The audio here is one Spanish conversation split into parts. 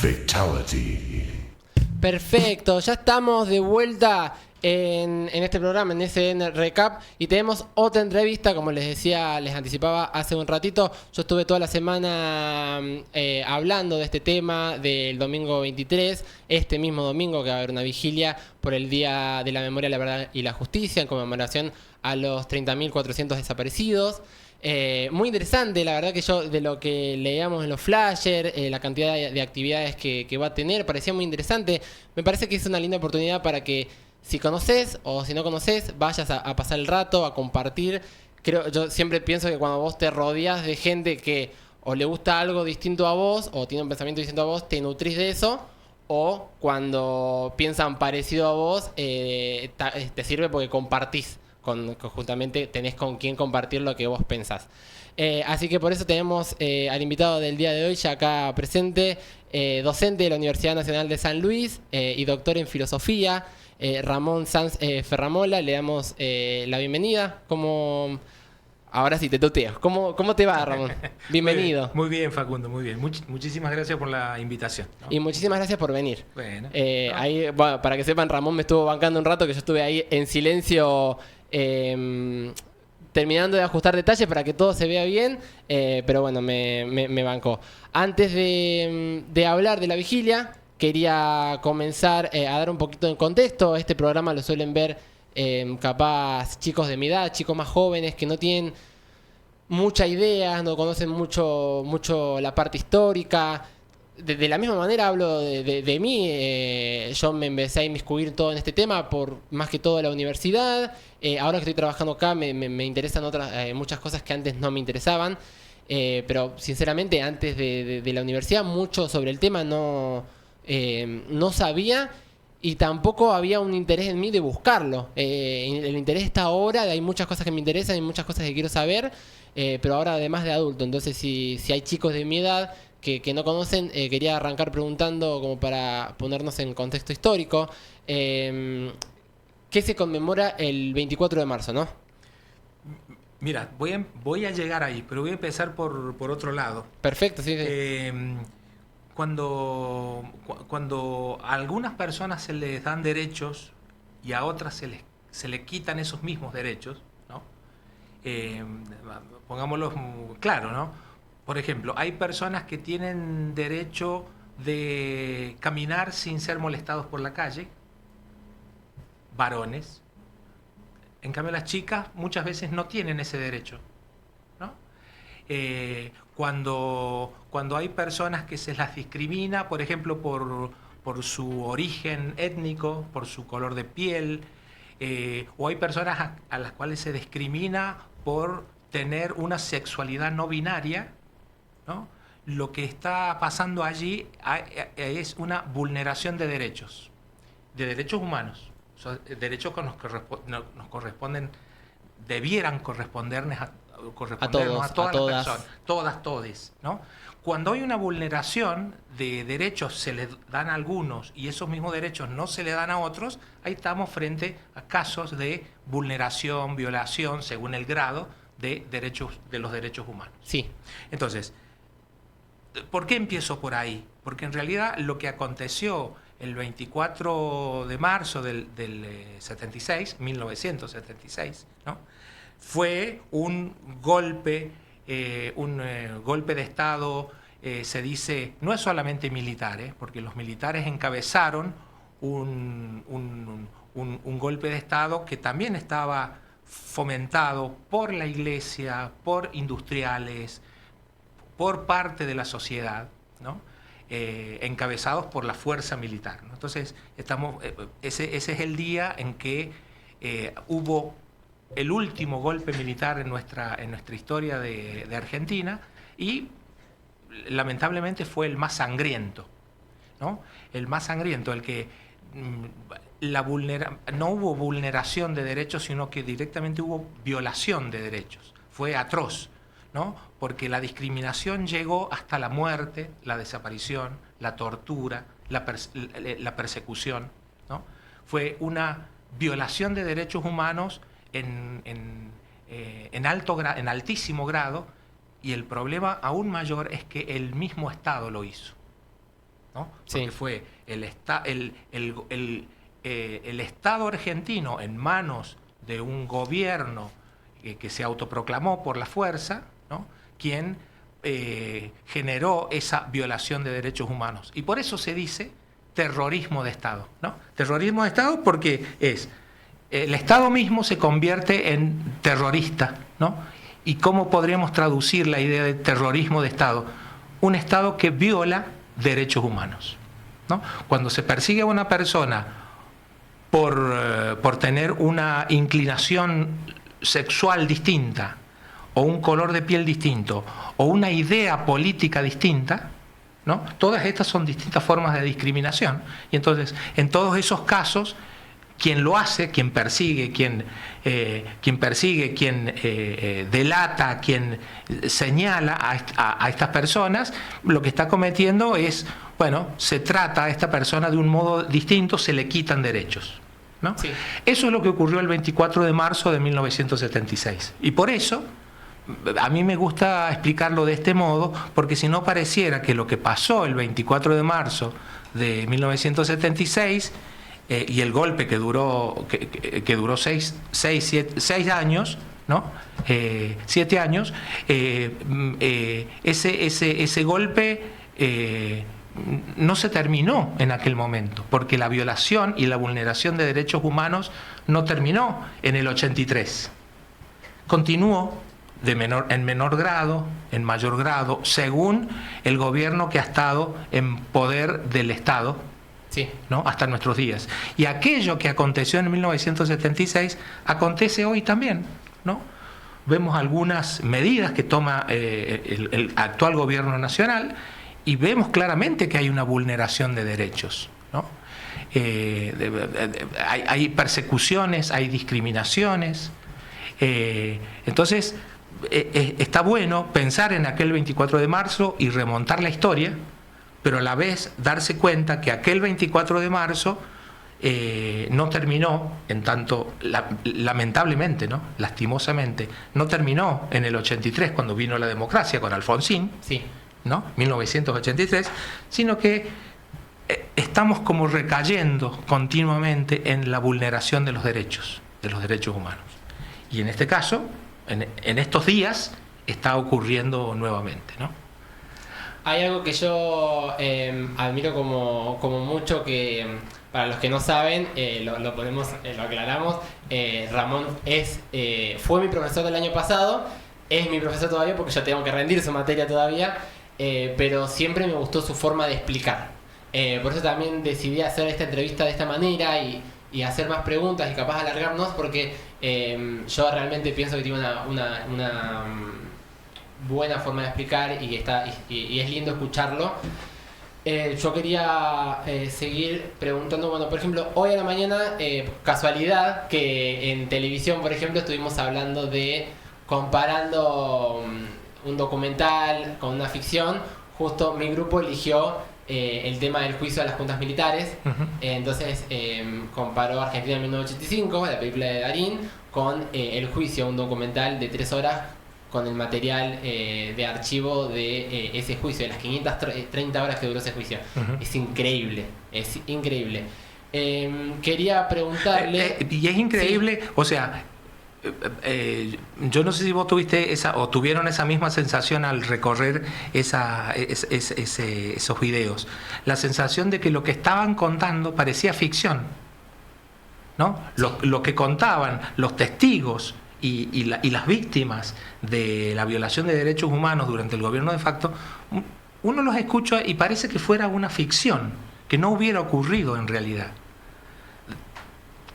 Fatality. Perfecto, ya estamos de vuelta en este programa, en SN Recap, y tenemos otra entrevista, como les decía, les anticipaba hace un ratito. Yo estuve toda la semana hablando de este tema del domingo 23, este mismo domingo que va a haber una vigilia por el Día de la Memoria, la Verdad y la Justicia, en conmemoración a los 30.400 desaparecidos. Muy interesante, la verdad que yo de lo que leíamos en los flyers, la cantidad de actividades que va a tener, parecía muy interesante. Me parece que es una linda oportunidad para que si conoces o si no conoces, vayas a pasar el rato, a compartir. Yo siempre pienso que cuando vos te rodeas de gente que o le gusta algo distinto a vos o tiene un pensamiento distinto a vos, te nutrís de eso. O cuando piensan parecido a vos, te sirve porque compartís. Justamente tenés con quién compartir lo que vos pensás. Así que por eso tenemos al invitado del día de hoy ya acá presente, docente de la Universidad Nacional de San Luis y doctor en filosofía, Ramón Sanz Ferramola. Le damos la bienvenida. Ahora sí te tuteo. ¿Cómo te va, Ramón? Bienvenido. Muy bien, Facundo, muy bien. Muchísimas gracias por la invitación, ¿no? Y muchísimas gracias por venir. Bueno, ahí, bueno, para que sepan, Ramón me estuvo bancando un rato, que yo estuve ahí en silencio, terminando de ajustar detalles para que todo se vea bien, pero bueno, me bancó. Antes de hablar de la vigilia, quería comenzar a dar un poquito de contexto. Este programa lo suelen ver capaz chicos de mi edad, chicos más jóvenes que no tienen mucha idea, no conocen mucho la parte histórica. De la misma manera hablo de mí. Yo me empecé a inmiscuir todo en este tema por más que todo la universidad. Ahora que estoy trabajando acá me interesan muchas cosas que antes no me interesaban. Pero sinceramente antes de la universidad mucho sobre el tema no sabía. Y tampoco había un interés en mí de buscarlo. El interés está ahora, hay muchas cosas que me interesan, hay muchas cosas que quiero saber, pero ahora además de adulto. Entonces si hay chicos de mi edad que no conocen, quería arrancar preguntando como para ponernos en contexto histórico. ¿Qué se conmemora el 24 de marzo, no? mira, voy a llegar ahí, pero voy a empezar por otro lado. Perfecto, sí. Cuando a algunas personas se les dan derechos y a otras se les quitan esos mismos derechos, ¿no? Pongámoslo claro, ¿no? Por ejemplo, hay personas que tienen derecho de caminar sin ser molestados por la calle, varones. En cambio, las chicas muchas veces no tienen ese derecho, ¿no? Cuando hay personas que se las discrimina, por ejemplo, por su origen étnico, por su color de piel, o hay personas a las cuales se discrimina por tener una sexualidad no binaria, ¿no? Lo que está pasando allí es una vulneración de derechos humanos. Son derechos que nos corresponden, debieran correspondernos a todas las personas, todes, ¿no? Cuando hay una vulneración de derechos, se les dan a algunos y esos mismos derechos no se le dan a otros, ahí estamos frente a casos de vulneración, violación, según el grado de los derechos humanos. Sí. Entonces, ¿por qué empiezo por ahí? Porque en realidad lo que aconteció el 24 de marzo del 1976, ¿no? Fue un golpe de Estado, se dice, no es solamente militar, porque los militares encabezaron un golpe de Estado que también estaba fomentado por la Iglesia, por industriales, por parte de la sociedad, ¿no? Encabezados por la fuerza militar, ¿no? Entonces, ese es el día en que hubo el último golpe militar en nuestra historia de Argentina y lamentablemente fue el más sangriento, ¿no? El más sangriento, el que no hubo vulneración de derechos, sino que directamente hubo violación de derechos. Fue atroz, ¿no? Porque la discriminación llegó hasta la muerte, la desaparición, la tortura, la persecución, ¿no? Fue una violación de derechos humanos en altísimo grado, y el problema aún mayor es que el mismo Estado lo hizo. ¿no? Porque fue el Estado argentino en manos de un gobierno que se autoproclamó por la fuerza, ¿no? Quien generó esa violación de derechos humanos. Y por eso se dice terrorismo de Estado, ¿no? Terrorismo de Estado porque el Estado mismo se convierte en terrorista, ¿no? ¿Y cómo podríamos traducir la idea de terrorismo de Estado? Un Estado que viola derechos humanos, ¿no? Cuando se persigue a una persona por tener una inclinación sexual distinta, o un color de piel distinto, o una idea política distinta, ¿no? Todas estas son distintas formas de discriminación. Y entonces, en todos esos casos, quien lo hace, quien persigue, quien delata, quien señala a estas personas, lo que está cometiendo es, bueno, se trata a esta persona de un modo distinto, se le quitan derechos, ¿no? Sí. Eso es lo que ocurrió el 24 de marzo de 1976. Y por eso, a mí me gusta explicarlo de este modo, porque si no pareciera que lo que pasó el 24 de marzo de 1976 y el golpe que duró 6 años, ¿no? 7 años, ese golpe no se terminó en aquel momento, porque la violación y la vulneración de derechos humanos no terminó en el 83. Continuó en menor grado, en mayor grado, según el gobierno que ha estado en poder del Estado, sí, ¿no? Hasta nuestros días. Y aquello que aconteció en 1976 acontece hoy también, ¿no? Vemos algunas medidas que toma el actual gobierno nacional y vemos claramente que hay una vulneración de derechos, ¿no? Hay persecuciones, hay discriminaciones. Entonces, está bueno pensar en aquel 24 de marzo y remontar la historia, pero a la vez darse cuenta que aquel 24 de marzo no terminó, en tanto, lamentablemente, ¿no? Lastimosamente, no terminó en el 83 cuando vino la democracia con Alfonsín, sí, ¿no? 1983, sino que estamos como recayendo continuamente en la vulneración de los derechos humanos. Y en este caso, en estos días, está ocurriendo nuevamente, ¿no? Hay algo que yo admiro como mucho, que para los que no saben, lo aclaramos. Ramón fue mi profesor del año pasado, es mi profesor todavía porque yo tengo que rendir su materia todavía, pero siempre me gustó su forma de explicar. Por eso también decidí hacer esta entrevista de esta manera y hacer más preguntas y capaz alargarnos, porque yo realmente pienso que tiene una buena forma de explicar y es lindo escucharlo. Yo quería seguir preguntando, bueno, por ejemplo, hoy a la mañana, casualidad que en televisión, por ejemplo, estuvimos hablando de comparando un documental con una ficción. Justo mi grupo eligió el tema del juicio a las juntas militares. Entonces comparó Argentina en 1985, la película de Darín, con El juicio, un documental de 3 horas con el material de archivo de ese juicio, de las 530 horas que duró ese juicio. Es increíble, es increíble. Quería preguntarle... y es increíble, sí. O sea, yo no sé si vos tuviste tuvieron esa misma sensación al recorrer esos videos. La sensación de que lo que estaban contando parecía ficción, ¿no? Sí. Lo que contaban los testigos y las víctimas de la violación de derechos humanos durante el gobierno de facto, uno los escucha y parece que fuera una ficción, que no hubiera ocurrido en realidad.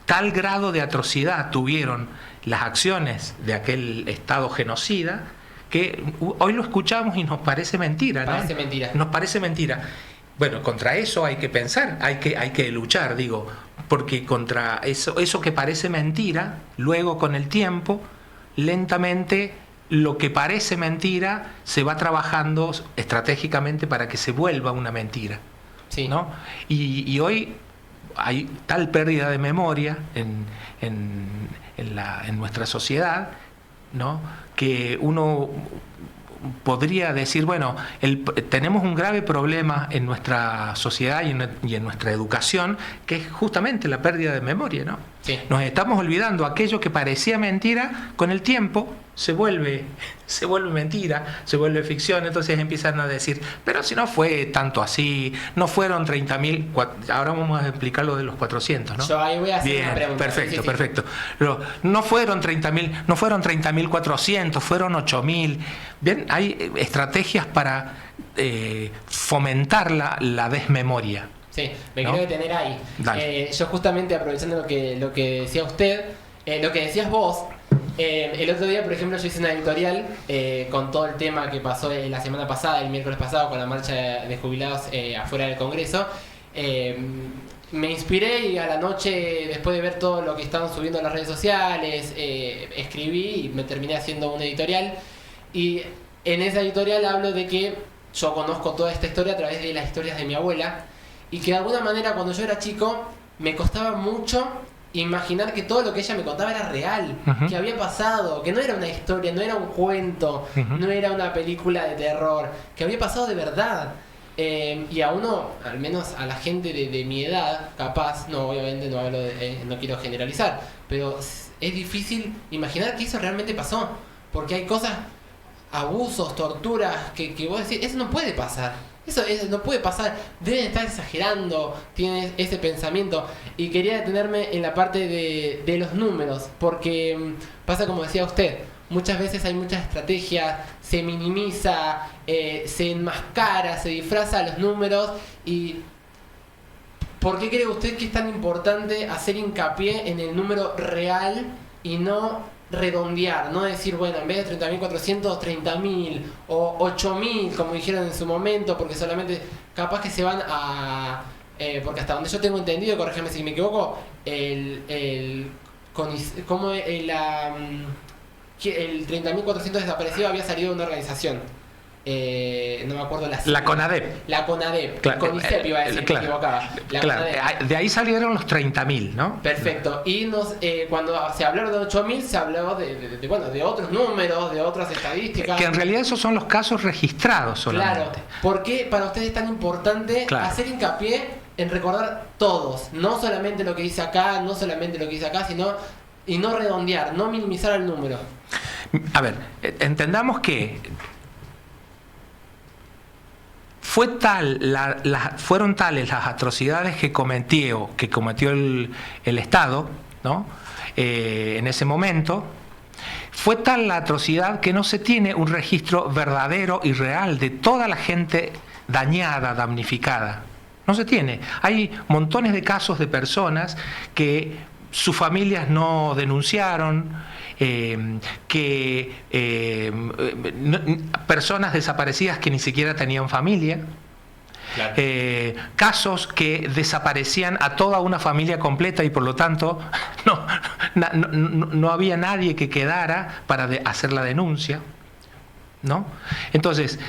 Tal grado de atrocidad tuvieron las acciones de aquel Estado genocida que hoy lo escuchamos y nos parece mentira, ¿no? Parece mentira. Nos parece mentira. Bueno, contra eso hay que pensar, hay que luchar, digo, porque contra eso que parece mentira, luego con el tiempo, lentamente, lo que parece mentira se va trabajando estratégicamente para que se vuelva una mentira, sí, ¿no? Y hoy hay tal pérdida de memoria en nuestra sociedad, ¿no? Que uno podría decir, bueno, tenemos un grave problema en nuestra sociedad y en nuestra educación, que es justamente la pérdida de memoria, ¿no? Sí. Nos estamos olvidando aquello que parecía mentira, con el tiempo se vuelve mentira, se vuelve ficción, entonces empiezan a decir, pero si no fue tanto así, no fueron 30.000, ahora vamos a explicar lo de los 400, ¿no? Yo ahí voy a hacer Bien, una pregunta. perfecto, Sí, sí. perfecto. No fueron 30.000, no fueron 30.400, fueron 8.000. Bien, hay estrategias para fomentar la desmemoria. Sí, me ¿no? quiero detener ahí. Dale. Yo justamente aprovechando lo que decía usted, lo que decías vos, el otro día, por ejemplo, yo hice una editorial con todo el tema que pasó la semana pasada, el miércoles pasado, con la marcha de jubilados afuera del Congreso. Me inspiré y a la noche, después de ver todo lo que estaban subiendo a las redes sociales, escribí y me terminé haciendo una editorial. Y en esa editorial hablo de que yo conozco toda esta historia a través de las historias de mi abuela y que de alguna manera cuando yo era chico me costaba mucho imaginar que todo lo que ella me contaba era real, Uh-huh. que había pasado, que no era una historia, no era un cuento, Uh-huh. no era una película de terror, que había pasado de verdad. Y a uno, al menos a la gente de mi edad, capaz, no, obviamente no hablo no quiero generalizar, pero es difícil imaginar que eso realmente pasó, porque hay cosas, abusos, torturas, que vos decís, eso no puede pasar. Eso no puede pasar, deben estar exagerando, tienes ese pensamiento. Y quería detenerme en la parte de los números, porque pasa como decía usted, muchas veces hay muchas estrategias, se minimiza, se enmascara, se disfraza los números. ¿Y por qué cree usted que es tan importante hacer hincapié en el número real y no redondear, no decir, bueno, en vez de 30.400, 30.000 o 8.000, como dijeron en su momento, porque solamente capaz que se van a... porque hasta donde yo tengo entendido, corrígeme si me equivoco, el 30.400 desaparecido había salido de una organización. No me acuerdo la CONADEP. La CONADEP. Claro, CONICET iba a decir, claro, me equivocaba. La claro, CONADEP. de ahí salieron los 30.000, ¿no? Perfecto. Y cuando se habló de 8.000, se habló de otros números, de otras estadísticas. Que en realidad esos son los casos registrados solamente. Claro. ¿Por qué para ustedes es tan importante hacer hincapié en recordar todos? No solamente lo que dice acá, no solamente lo que dice acá, sino y no redondear, no minimizar el número. A ver, entendamos que fueron tales las atrocidades que cometió el Estado, ¿no? En ese momento, fue tal la atrocidad que no se tiene un registro verdadero y real de toda la gente dañada, damnificada. No se tiene. Hay montones de casos de personas que sus familias no denunciaron, personas desaparecidas que ni siquiera tenían familia, claro. Casos que desaparecían a toda una familia completa y por lo tanto no había nadie que quedara para hacer la denuncia, ¿no? Entonces,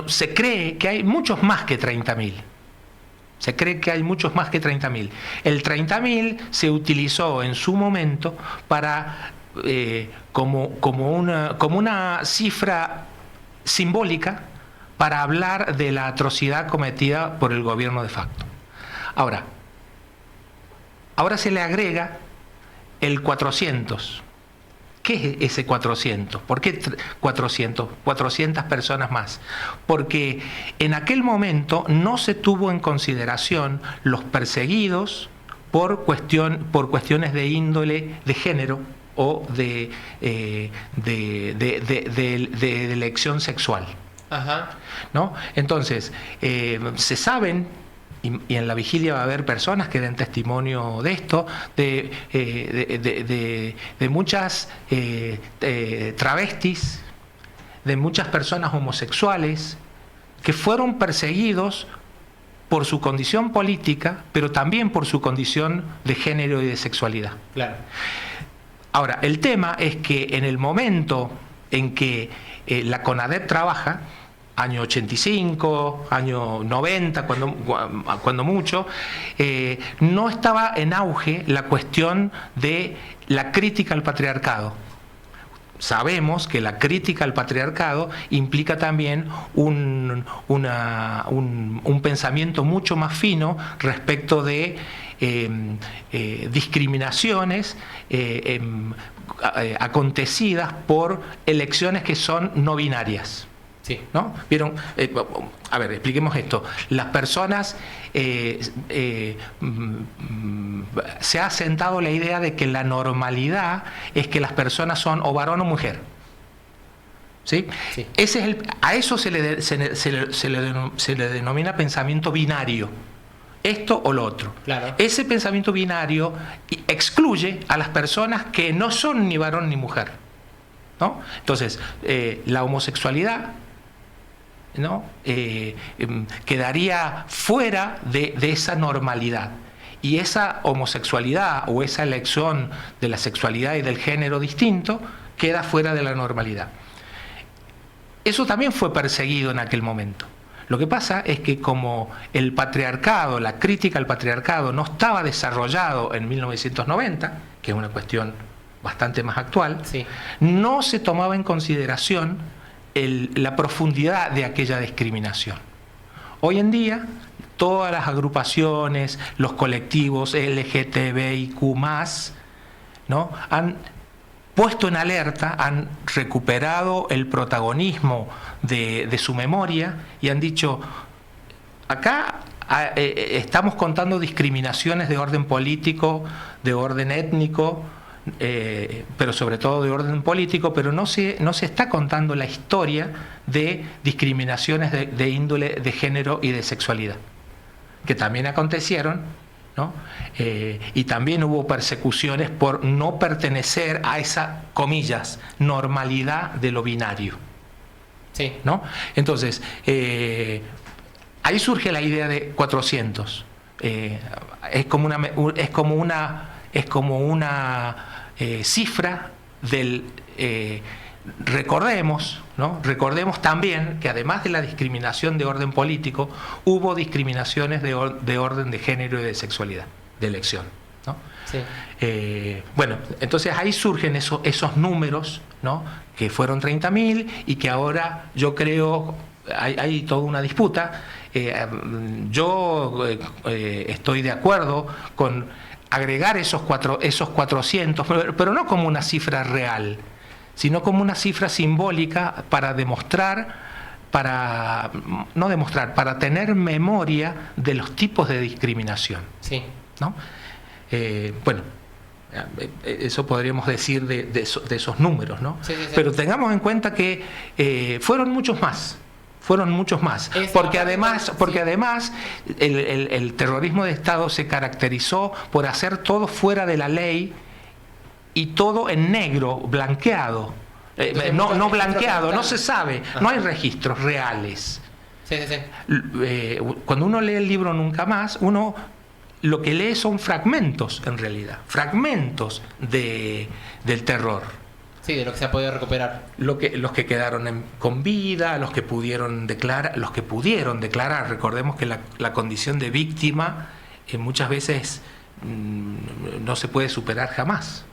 se cree que hay muchos más que 30.000. Se cree que hay muchos más que 30.000. El 30.000 se utilizó en su momento para como una cifra simbólica para hablar de la atrocidad cometida por el gobierno de facto. Ahora se le agrega el 400. ¿Qué es ese 400? ¿Por qué 400? 400 personas más. Porque en aquel momento no se tuvo en consideración los perseguidos por cuestiones de índole de género o de elección sexual. Ajá. ¿No? Entonces, se saben, y en la vigilia va a haber personas que den testimonio de esto, de muchas travestis, de muchas personas homosexuales que fueron perseguidos por su condición política, pero también por su condición de género y de sexualidad. Claro. Ahora, el tema es que en el momento en que la CONADEP trabaja, año 85, año 90, cuando mucho, no estaba en auge la cuestión de la crítica al patriarcado. sabemos que la crítica al patriarcado implica también un pensamiento mucho más fino respecto de discriminaciones acontecidas por elecciones que son no binarias. Sí. ¿No? ¿Vieron? A ver, expliquemos esto. Las personas, se ha asentado la idea de que la normalidad es que las personas son o varón o mujer. ¿Sí? Sí. A eso se le denomina pensamiento binario. Esto o lo otro. Claro. Ese pensamiento binario excluye a las personas que no son ni varón ni mujer, ¿no? Entonces, la homosexualidad, ¿no? Quedaría fuera de esa normalidad. Y esa homosexualidad o esa elección de la sexualidad y del género distinto queda fuera de la normalidad. Eso también fue perseguido en aquel momento. Lo que pasa es que como el patriarcado, la crítica al patriarcado no estaba desarrollado en 1990, que es una cuestión bastante más actual, Sí. no se tomaba en consideración la profundidad de aquella discriminación. Hoy en día, todas las agrupaciones, los colectivos LGTBIQ+, ¿no?, han puesto en alerta, han recuperado el protagonismo de su memoria y han dicho, acá estamos contando discriminaciones de orden político, de orden étnico, pero sobre todo de orden político, pero no se está contando la historia de discriminaciones de índole de género y de sexualidad, que también acontecieron, ¿no? Y también hubo persecuciones por no pertenecer a esa, comillas, normalidad de lo binario. Sí. ¿No? Entonces, ahí surge la idea de 400. Es como una cifra del... recordemos, ¿no? Recordemos también que además de la discriminación de orden político, hubo discriminaciones de orden de género y de sexualidad, de elección, ¿no? Sí. Bueno, entonces ahí surgen esos números, ¿no?, que fueron 30.000 y que ahora yo creo hay toda una disputa. Yo estoy de acuerdo con agregar esos 400, pero no como una cifra real, sino como una cifra simbólica para para tener memoria de los tipos de discriminación. Sí. ¿No? Bueno, eso podríamos decir de esos números, ¿no? Sí, sí, sí. Pero tengamos en cuenta que fueron muchos más, porque además el terrorismo de Estado se caracterizó por hacer todo fuera de la ley y todo en negro, blanqueado. No blanqueado, no se sabe, no hay registros reales. Sí, sí, sí. Cuando uno lee el libro Nunca Más, uno lo que lee son fragmentos, en realidad, fragmentos del terror. Sí, de lo que se ha podido recuperar. Los que quedaron con vida, los que pudieron declarar. Recordemos que la condición de víctima muchas veces no se puede superar jamás,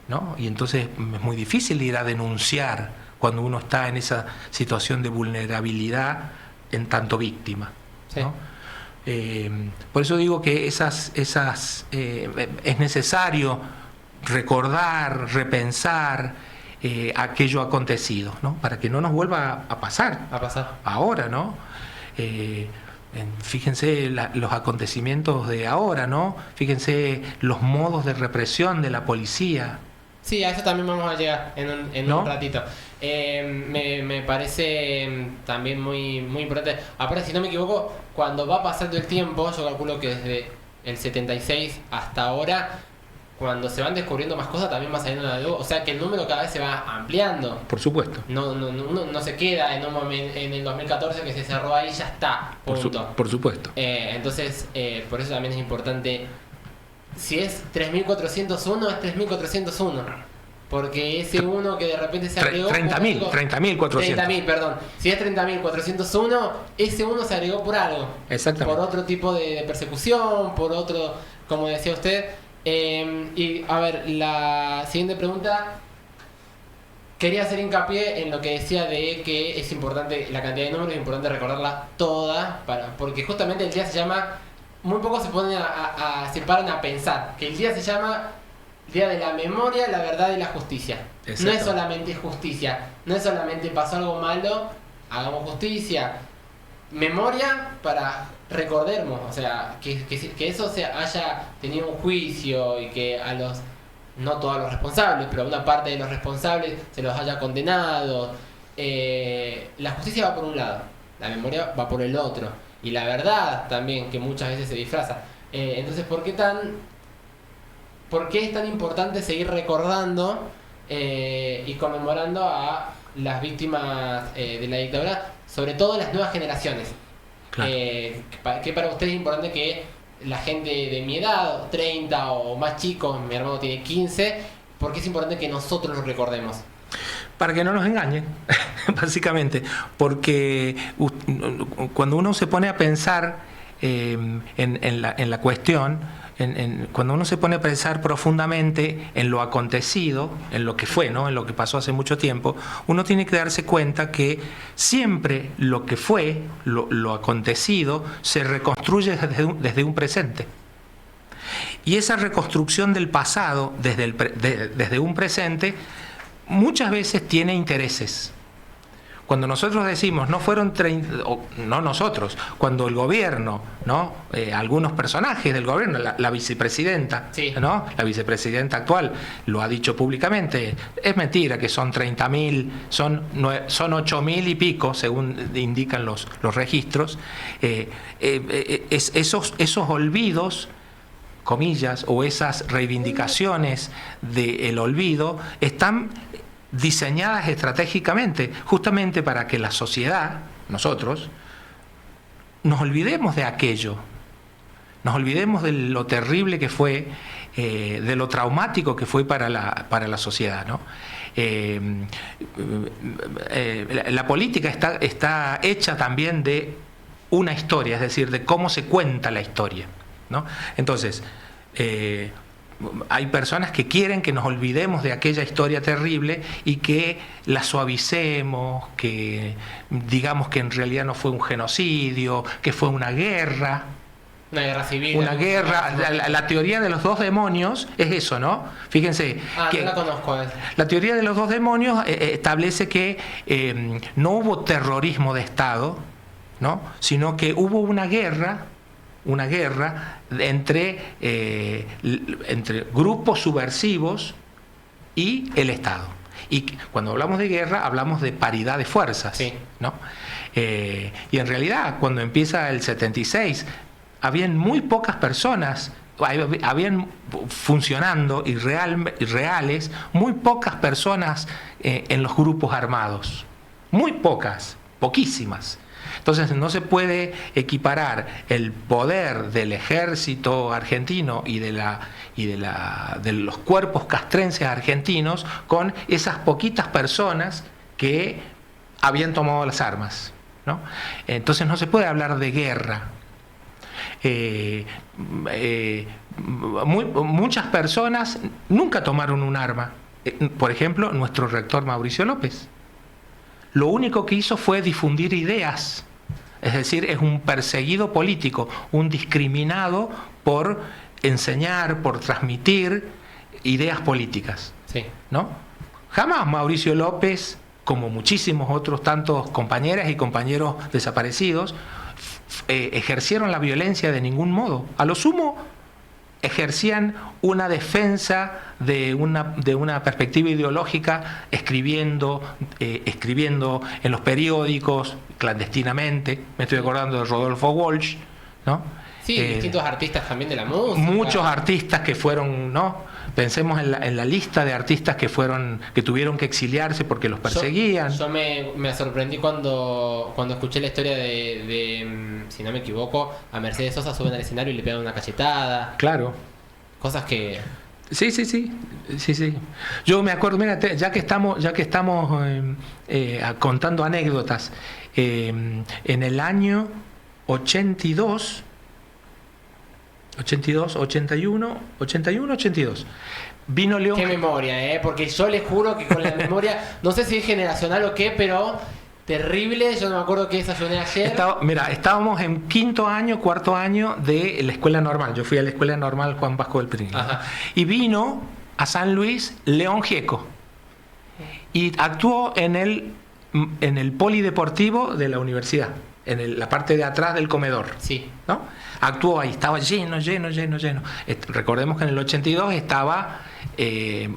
¿no? Y entonces es muy difícil ir a denunciar cuando uno está en esa situación de vulnerabilidad en tanto víctima, Sí. ¿no? Por eso digo que es necesario recordar, repensar aquello acontecido, ¿no?, para que no nos vuelva a pasar. Ahora, ¿no? Fíjense los acontecimientos de ahora, ¿no? Fíjense los modos de represión de la policía. Sí, a eso también vamos a llegar en ¿No? un ratito. Me parece también muy, muy importante. Aparte, si no me equivoco, cuando va pasando el tiempo, yo calculo que desde el 76 hasta ahora, cuando se van descubriendo más cosas, también va saliendo la luz. O sea que el número cada vez se va ampliando. Por supuesto. No se queda en un momento, en el 2014 que se cerró ahí, ya está. Punto. Por supuesto. Entonces, por eso también es importante. Si es 3.401, es 3.401. Porque ese uno que de repente se agregó... 30.400. 30.000, perdón. Si es 30.401, ese uno se agregó por algo. Exactamente. Por otro tipo de persecución, por otro, como decía usted. Y a ver, la siguiente pregunta quería hacer hincapié en lo que decía de que es importante, la cantidad de números es importante recordarla toda, porque justamente el día se llama, muy pocos se ponen se paran a pensar, que el día se llama Día de la Memoria, la Verdad y la Justicia. No es solamente justicia, no es solamente pasó algo malo, hagamos justicia. Memoria para recordemos, o sea, que eso haya tenido un juicio y que no todos los responsables, pero a una parte de los responsables se los haya condenado. La justicia va por un lado, la memoria va por el otro, y la verdad también, que muchas veces se disfraza. Entonces, ¿por qué es tan importante seguir recordando y conmemorando a las víctimas de la dictadura, sobre todo las nuevas generaciones? Claro. Que para ustedes es importante que la gente de mi edad, 30 o más chicos, mi hermano tiene 15, porque es importante que nosotros lo recordemos. Para que no nos engañen, básicamente, porque cuando uno se pone a pensar en la cuestión, cuando uno se pone a pensar profundamente en lo acontecido, en lo que fue, ¿no? En lo que pasó hace mucho tiempo, uno tiene que darse cuenta que siempre lo que fue, lo acontecido, se reconstruye desde un presente. Y esa reconstrucción del pasado desde un presente muchas veces tiene intereses. Cuando nosotros decimos, no fueron 30, no nosotros, cuando el gobierno, ¿no? Algunos personajes del gobierno, la vicepresidenta, sí, ¿no? La vicepresidenta actual lo ha dicho públicamente, es mentira que son 30.000, son 8.000 y pico, según indican los registros. Esos olvidos, comillas, o esas reivindicaciones del olvido están diseñadas estratégicamente, justamente para que la sociedad, nosotros, nos olvidemos de aquello, nos olvidemos de lo terrible que fue, de lo traumático que fue para la sociedad, ¿no? La política está hecha también de una historia, es decir, de cómo se cuenta la historia, ¿no? Entonces, hay personas que quieren que nos olvidemos de aquella historia terrible y que la suavicemos, que digamos que en realidad no fue un genocidio, que fue una guerra. Una guerra civil. Una guerra. La teoría de los dos demonios es eso, ¿no? Fíjense. Que no la conozco. La teoría de los dos demonios establece que no hubo terrorismo de Estado, ¿no? Sino que hubo una guerra entre grupos subversivos y el Estado. Y cuando hablamos de guerra, hablamos de paridad de fuerzas, sí, ¿no? Y en realidad, cuando empieza el 76, habían muy pocas personas, habían funcionando y reales, muy pocas personas en los grupos armados. Muy pocas, poquísimas. Entonces no se puede equiparar el poder del ejército argentino y de los cuerpos castrenses argentinos con esas poquitas personas que habían tomado las armas, ¿no? Entonces no se puede hablar de guerra. Muchas personas nunca tomaron un arma. Por ejemplo, nuestro rector Mauricio López. Lo único que hizo fue difundir ideas. Es decir, es un perseguido político, un discriminado por enseñar, por transmitir ideas políticas, sí, ¿no? Jamás Mauricio López, como muchísimos otros tantos compañeras y compañeros desaparecidos, ejercieron la violencia de ningún modo. A lo sumo, ejercían una defensa de una perspectiva ideológica, escribiendo en los periódicos clandestinamente. Me estoy acordando de Rodolfo Walsh, ¿no? Sí, distintos artistas también de la música. Muchos artistas que fueron, ¿no? Pensemos en la lista de artistas que tuvieron que exiliarse porque los perseguían. Yo me sorprendí cuando escuché la historia de, si no me equivoco, a Mercedes Sosa suben al escenario y le pegan una cachetada. Claro. Cosas que... Sí. Yo me acuerdo, mira, ya que estamos contando anécdotas, en el año 81, vino León. Qué memoria, porque yo les juro que con la memoria, no sé si es generacional o qué, pero terrible. Yo no me acuerdo qué desayuné ayer. Estábamos en cuarto año de la escuela normal. Yo fui a la escuela normal Juan Vasco del Pino. Y vino a San Luis León Gieco. Y actuó en el polideportivo de la universidad, en la parte de atrás del comedor. Sí. ¿No? Actuó ahí, estaba lleno. Recordemos que en el 82 estaba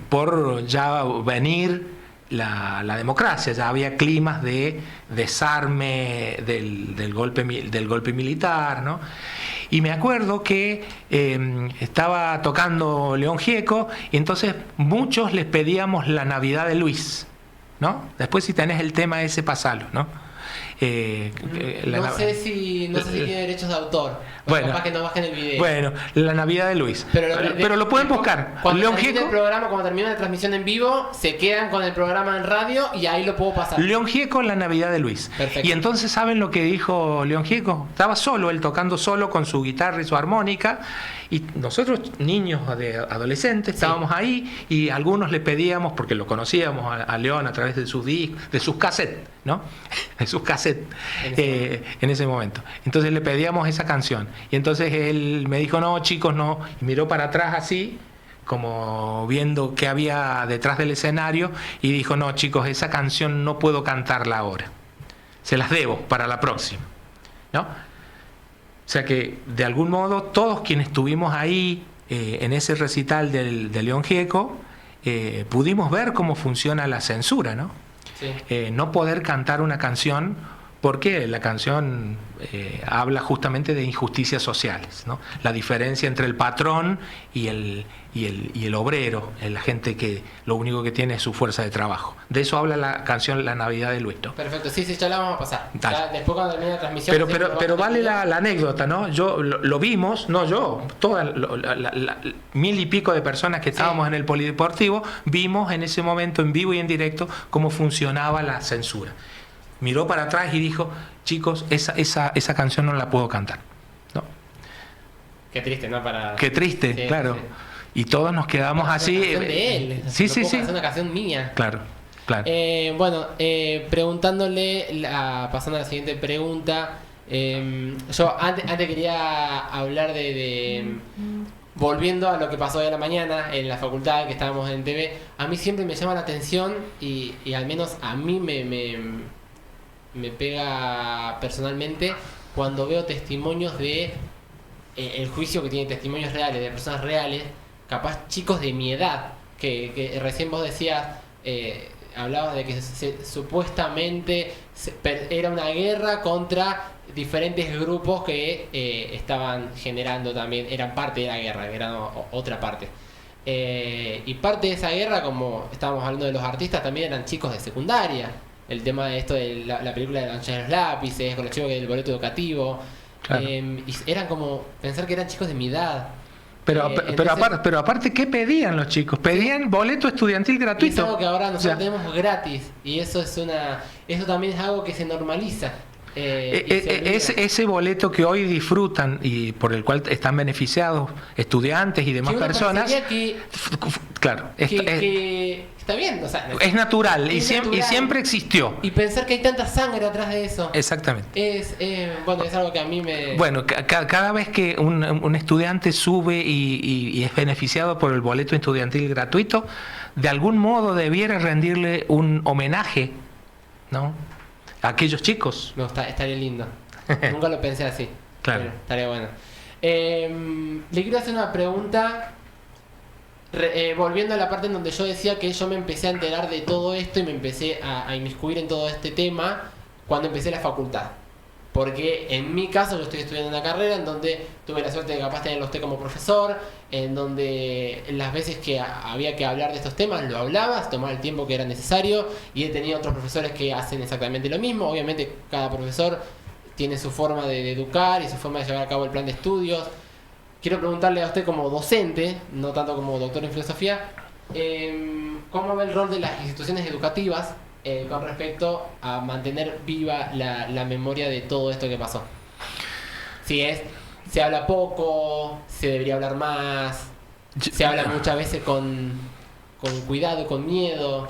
por ya venir la democracia, ya había climas de desarme del golpe militar, ¿no? Y me acuerdo que estaba tocando León Gieco y entonces muchos les pedíamos la Navidad de Luis, ¿no? Después si tenés el tema ese, pasalo, ¿no? No sé si tiene derechos de autor. Bueno, capaz que no bajen el video. Bueno, la Navidad de Luis. Pero lo pueden buscar. Cuando León termine Gieco, el programa, cuando termine la transmisión en vivo, se quedan con el programa en radio y ahí lo puedo pasar. León Gieco, la Navidad de Luis. Perfecto. Y entonces, ¿saben lo que dijo León Gieco? Estaba solo, él tocando solo con su guitarra y su armónica. Y nosotros, niños adolescentes, estábamos ahí y algunos le pedíamos, porque lo conocíamos a León a través de sus discos, de sus cassettes, ¿no? De sus cassettes en ese momento. Entonces le pedíamos esa canción. Y entonces él me dijo, no, chicos, no. Y miró para atrás así, como viendo qué había detrás del escenario, y dijo, no, chicos, esa canción no puedo cantarla ahora. Se las debo para la próxima, ¿no? O sea que, de algún modo, todos quienes estuvimos ahí en ese recital de León Gieco, pudimos ver cómo funciona la censura, ¿no? Sí. No poder cantar una canción porque la canción habla justamente de injusticias sociales, ¿no? La diferencia entre el patrón y el obrero, la gente que lo único que tiene es su fuerza de trabajo. De eso habla la canción La Navidad de Luis, ¿no? Perfecto, sí, ya la vamos a pasar. Ya, después cuando termine la transmisión... Pero vale la anécdota, ¿no? Lo vimos, no yo, todas mil y pico de personas que estábamos en el polideportivo, vimos en ese momento en vivo y en directo cómo funcionaba la censura. Miró para atrás y dijo, chicos, esa canción no la puedo cantar, ¿no? Qué triste, ¿no? Qué triste, sí, claro. Sí. Y todos nos quedamos así. Es una canción de él. Sí. Es una canción mía. Claro. Preguntándole, pasando a la siguiente pregunta, yo antes quería hablar de volviendo a lo que pasó hoy a la mañana en la facultad, que estábamos en TV. A mí siempre me llama la atención y al menos a mí me pega personalmente cuando veo testimonios de el juicio, que tiene testimonios reales de personas reales, capaz chicos de mi edad, que recién vos decías, hablabas de que supuestamente era una guerra contra diferentes grupos que estaban generando también, eran parte de la guerra, eran otra parte. Y parte de esa guerra, como estábamos hablando de los artistas, también eran chicos de secundaria. El tema de esto de la película de la Mancha de los Lápices, con los chicos del boleto educativo. Claro. Y eran como pensar que eran chicos de mi edad. Pero aparte, ¿qué pedían los chicos? Pedían boleto estudiantil gratuito. Y es algo que ahora nosotros tenemos gratis. Y eso eso también es algo que se normaliza. Ese boleto que hoy disfrutan y por el cual están beneficiados estudiantes y demás personas, claro, que está bien, o sea, es natural, y siempre existió. Y pensar que hay tanta sangre atrás de eso. Exactamente. Es algo que a mí me... Bueno, cada vez que un estudiante sube y es beneficiado por el boleto estudiantil gratuito, de algún modo debiera rendirle un homenaje, ¿no? A aquellos chicos. No, estaría lindo. Nunca lo pensé así. Claro. Pero estaría bueno. Le quiero hacer una pregunta. Volviendo a la parte en donde yo decía que yo me empecé a enterar de todo esto y me empecé a inmiscuir en todo este tema cuando empecé la facultad. Porque en mi caso yo estoy estudiando una carrera en donde tuve la suerte de capaz tenerlo usted como profesor, en donde las veces que había que hablar de estos temas lo hablabas, tomaba el tiempo que era necesario, y he tenido otros profesores que hacen exactamente lo mismo. Obviamente cada profesor tiene su forma de educar y su forma de llevar a cabo el plan de estudios. Quiero preguntarle a usted como docente, no tanto como doctor en filosofía, ¿cómo ve el rol de las instituciones educativas con respecto a mantener viva la memoria de todo esto que pasó? Si se habla poco, se debería hablar más, se habla muchas veces con cuidado, con miedo.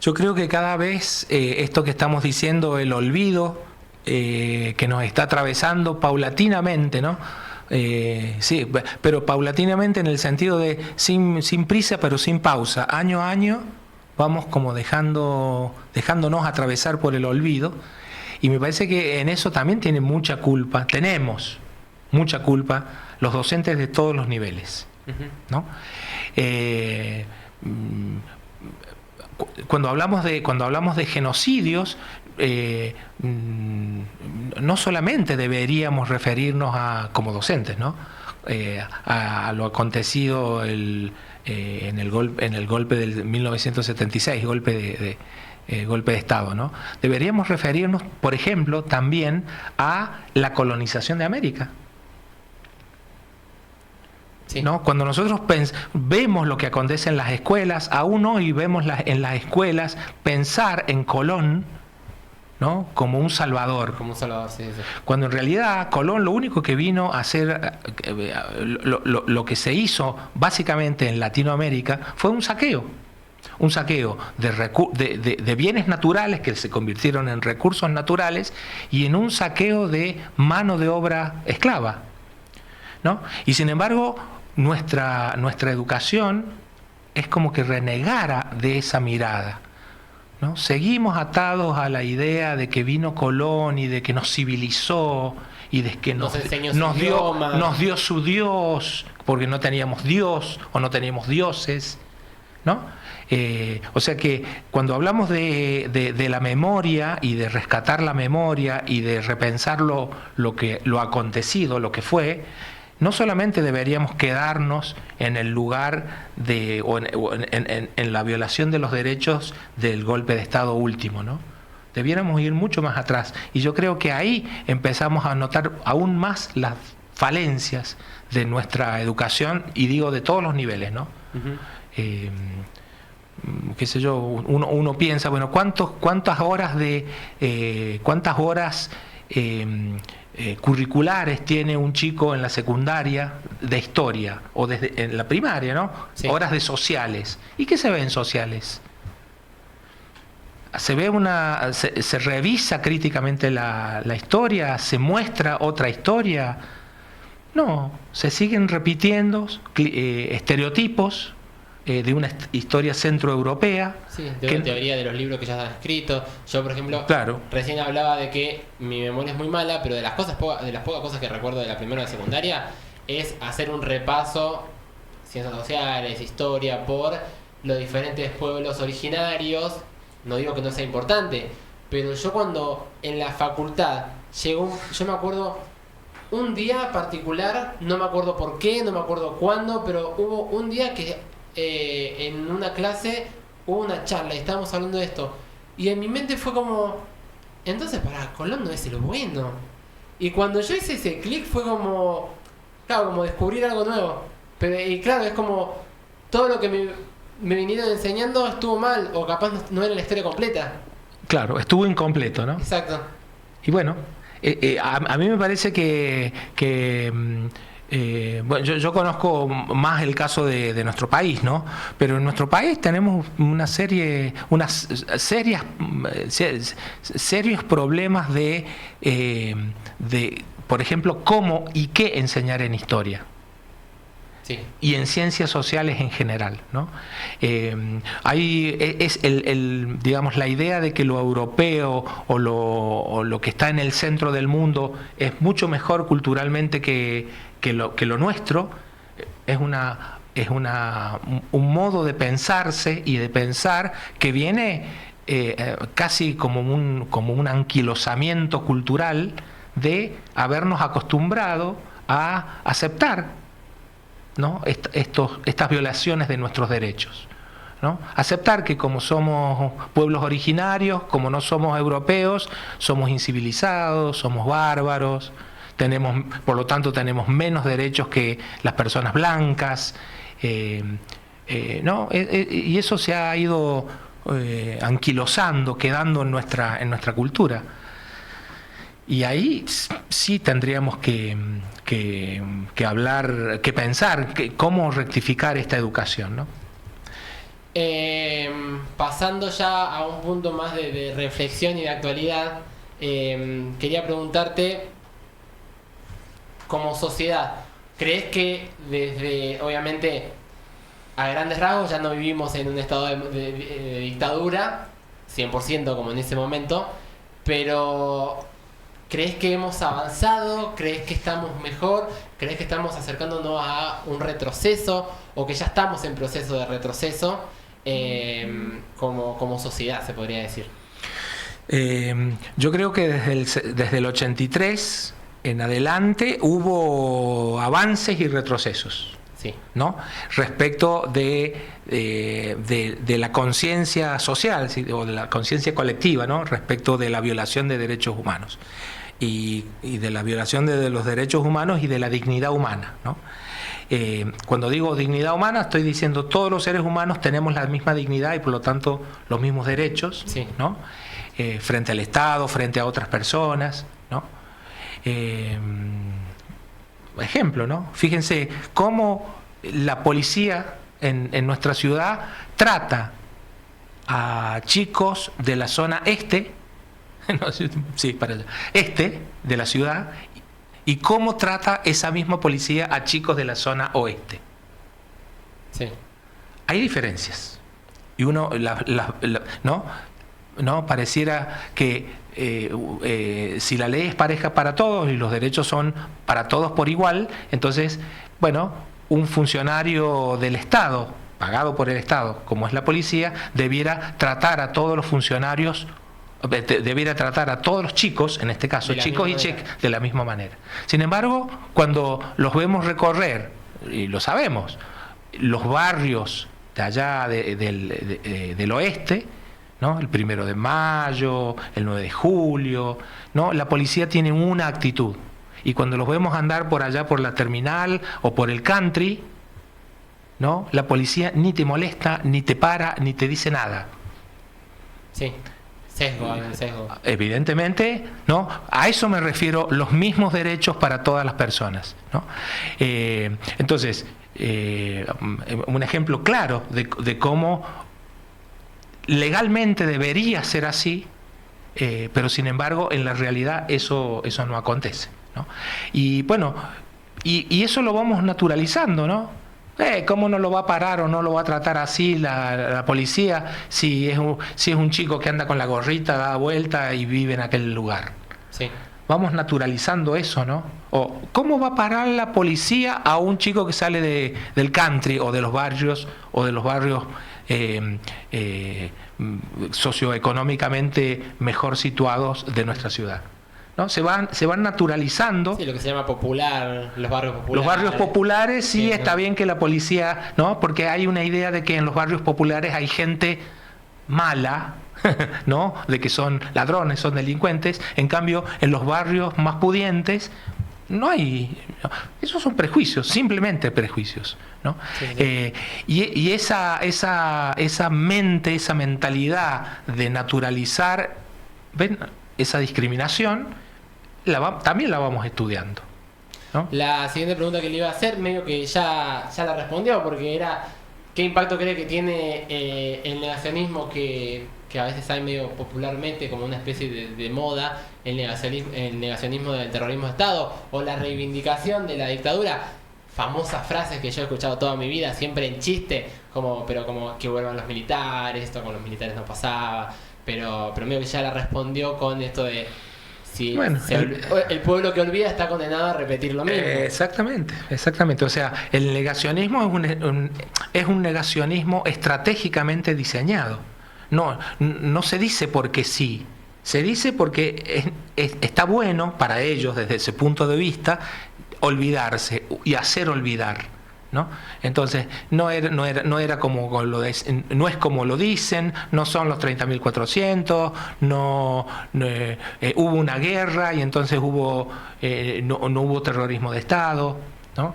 Yo creo que cada vez esto que estamos diciendo, el olvido que nos está atravesando paulatinamente, ¿no? Sí, pero paulatinamente en el sentido de sin prisa pero sin pausa, año a año vamos como dejándonos atravesar por el olvido, y me parece que en eso también tenemos mucha culpa los docentes de todos los niveles, ¿no? Cuando hablamos de genocidios, no solamente deberíamos referirnos como docentes, ¿no? A lo acontecido en el golpe del 1976, golpe de Estado, ¿no? Deberíamos referirnos, por ejemplo, también a la colonización de América. Sí. ¿No? Cuando nosotros vemos lo que acontece en las escuelas, aún hoy vemos en las escuelas pensar en Colón, ¿no? Como un salvador. Como un salvador, sí, sí. Cuando en realidad Colón lo único que vino a hacer, lo que se hizo básicamente en Latinoamérica fue un saqueo. Un saqueo de bienes naturales que se convirtieron en recursos naturales, y en un saqueo de mano de obra esclava, ¿no? Y sin embargo, nuestra educación es como que renegara de esa mirada, ¿no? Seguimos atados a la idea de que vino Colón y de que nos civilizó y de que nos dio su Dios, porque no teníamos Dios o no teníamos dioses, ¿no? O sea que cuando hablamos de la memoria y de rescatar la memoria y de repensar lo acontecido, lo que fue, no solamente deberíamos quedarnos en el lugar en la violación de los derechos del golpe de Estado último, ¿no? Debiéramos ir mucho más atrás, y yo creo que ahí empezamos a notar aún más las falencias de nuestra educación, y digo de todos los niveles, ¿no? Qué sé yo, uno piensa, bueno, cuántas horas curriculares tiene un chico en la secundaria de historia, o en la primaria, ¿no? Sí. Horas de sociales. ¿Y qué se ve en sociales? Se revisa críticamente la historia, se muestra otra historia. No, se siguen repitiendo estereotipos de una historia centroeuropea. Sí, de una teoría de los libros que ya están escritos. Yo, por ejemplo, claro, recién hablaba de que mi memoria es muy mala, pero de las pocas cosas que recuerdo de la primera o de secundaria es hacer un repaso, ciencias sociales, historia, por los diferentes pueblos originarios. No digo que no sea importante, pero yo cuando en la facultad yo me acuerdo un día particular, no me acuerdo por qué, no me acuerdo cuándo, pero hubo un día que en una clase hubo una charla y estábamos hablando de esto, y en mi mente fue como, entonces Colón no es el bueno. Y cuando yo hice ese clic fue como, claro, como descubrir algo nuevo. Y claro, es como todo lo que me vinieron enseñando estuvo mal, o capaz no era la historia completa. Claro, estuvo incompleto, ¿no? Exacto. Y bueno, a mí me parece que bueno, yo conozco más el caso de nuestro país, ¿no? Pero en nuestro país tenemos serios problemas de, por ejemplo, cómo y qué enseñar en historia. Sí. Y en ciencias sociales en general, ¿no? Digamos, la idea de que lo europeo o lo que está en el centro del mundo es mucho mejor culturalmente que lo nuestro, es un modo de pensarse y de pensar que viene casi como un anquilosamiento cultural de habernos acostumbrado a aceptar, ¿no? Estas violaciones de nuestros derechos, ¿no? Aceptar que como somos pueblos originarios, como no somos europeos, somos incivilizados, somos bárbaros, por lo tanto tenemos menos derechos que las personas blancas, ¿no? Y eso se ha ido anquilosando, quedando en nuestra cultura. Y ahí sí tendríamos que hablar, que pensar cómo rectificar esta educación, ¿no? Pasando ya a un punto más de reflexión y de actualidad, quería preguntarte, como sociedad, ¿crees que desde, obviamente, a grandes rasgos ya no vivimos en un estado de dictadura, 100% como en ese momento, pero ¿crees que hemos avanzado? ¿Crees que estamos mejor? ¿Crees que estamos acercándonos a un retroceso? ¿O que ya estamos en proceso de retroceso como sociedad, se podría decir? Yo creo que desde el 83 en adelante hubo avances y retrocesos, Sí. ¿no? Respecto de la conciencia social, ¿sí? O de la conciencia colectiva, ¿no? Respecto de la violación de derechos humanos y de la violación de los derechos humanos y de la dignidad humana, ¿no? Cuando digo dignidad humana, estoy diciendo todos los seres humanos tenemos la misma dignidad y por lo tanto los mismos derechos, Sí. ¿no? Frente al Estado, frente a otras personas, ¿no? Ejemplo, ¿no? Fíjense cómo la policía en nuestra ciudad trata a chicos de la zona este, no, sí, para allá, este de la ciudad, y cómo trata esa misma policía a chicos de la zona oeste. Sí. Hay diferencias. Y uno, ¿no? Pareciera que si la ley es pareja para todos y los derechos son para todos por igual, entonces, bueno, un funcionario del Estado, pagado por el Estado, como es la policía, debiera tratar a todos los funcionarios, debiera tratar a todos los chicos, en este caso chicos y chicas, de la misma manera. Sin embargo, cuando los vemos recorrer, y lo sabemos, los barrios de allá del oeste, ¿no? El 1 de mayo, el 9 de julio, ¿no? La policía tiene una actitud. Y cuando los vemos andar por allá por la terminal o por el country, ¿no? La policía ni te molesta, ni te para, ni te dice nada. Sí. Sesgo, hay un sesgo. Evidentemente, ¿no? A eso me refiero, los mismos derechos para todas las personas, ¿no? Entonces, un ejemplo claro de cómo legalmente debería ser así, pero sin embargo en la realidad eso no acontece, ¿no? Y bueno, y eso lo vamos naturalizando, ¿no? ¿Cómo no lo va a parar o no lo va a tratar así la policía si es un chico que anda con la gorrita, da vuelta y vive en aquel lugar? Sí. Vamos naturalizando eso, ¿no? O ¿cómo va a parar la policía a un chico que sale del country o de los barrios socioeconómicamente mejor situados de nuestra ciudad? ¿No? Se van naturalizando. Sí, lo que se llama popular, los barrios populares. Los barrios populares, sí, Sí, está ¿no? bien que la policía, ¿no? Porque hay una idea de que en los barrios populares hay gente mala, ¿no? De que son ladrones, son delincuentes. En cambio, en los barrios más pudientes no hay. Esos son prejuicios, simplemente prejuicios, ¿no? Sí, sí. Y esa mente, esa mentalidad de naturalizar, ¿ven? Esa discriminación también la vamos estudiando, ¿no? La siguiente pregunta que le iba a hacer, medio que ya la respondió, porque era ¿qué impacto cree que tiene el negacionismo que a veces hay medio popularmente como una especie de moda, el negacionismo del terrorismo de Estado o la reivindicación de la dictadura? Famosas frases que yo he escuchado toda mi vida, siempre en chiste, como que vuelvan los militares, esto con los militares no pasaba, pero medio que ya la respondió con esto de si Bueno, el pueblo que olvida está condenado a repetir lo mismo. Exactamente. O sea, el negacionismo es un negacionismo estratégicamente diseñado. No se dice porque sí, se dice porque está bueno para ellos desde ese punto de vista olvidarse y hacer olvidar, ¿no? Entonces no era como no es como lo dicen, no son los 30.400, hubo una guerra y entonces no hubo terrorismo de Estado, ¿no?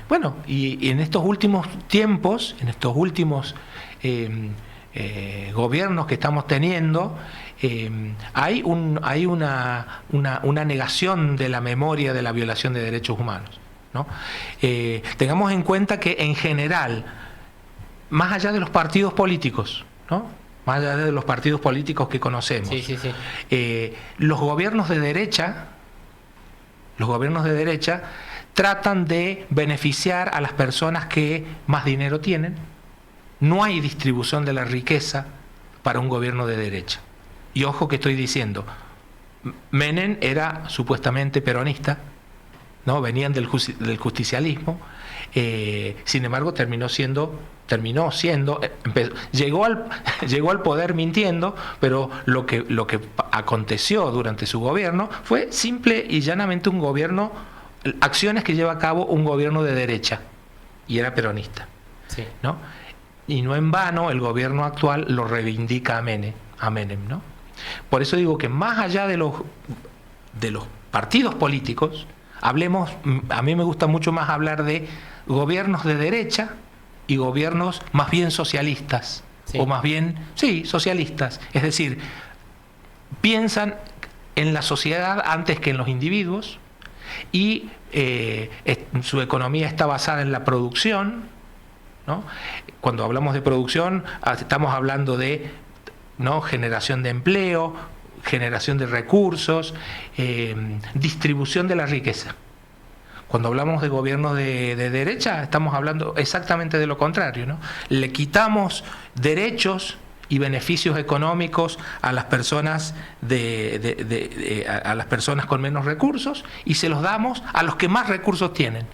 Bueno, y en estos últimos tiempos, en estos últimos gobiernos que estamos teniendo, hay una negación de la memoria de la violación de derechos humanos, ¿no? Tengamos en cuenta que en general, más allá de los partidos políticos, ¿no? Más allá de los partidos políticos que conocemos, los gobiernos de derecha tratan de beneficiar a las personas que más dinero tienen. No hay distribución de la riqueza para un gobierno de derecha. Y ojo que estoy diciendo, Menem era supuestamente peronista, ¿no? Venían del justicialismo, sin embargo llegó al poder mintiendo, pero lo que aconteció durante su gobierno fue simple y llanamente un gobierno, acciones que lleva a cabo un gobierno de derecha, y era peronista, ¿no? Y no en vano el gobierno actual lo reivindica a Menem, ¿no? Por eso digo que más allá de los partidos políticos, hablemos, a mí me gusta mucho más hablar de gobiernos de derecha y gobiernos más bien socialistas, o más bien, socialistas, es decir, piensan en la sociedad antes que en los individuos, y su economía está basada en la producción, ¿no? Cuando hablamos de producción, estamos hablando de, ¿no?, generación de empleo, generación de recursos, distribución de la riqueza. Cuando hablamos de gobierno de derecha, estamos hablando exactamente de lo contrario, ¿no? Le quitamos derechos y beneficios económicos a las personas a las personas con menos recursos, y se los damos a los que más recursos tienen.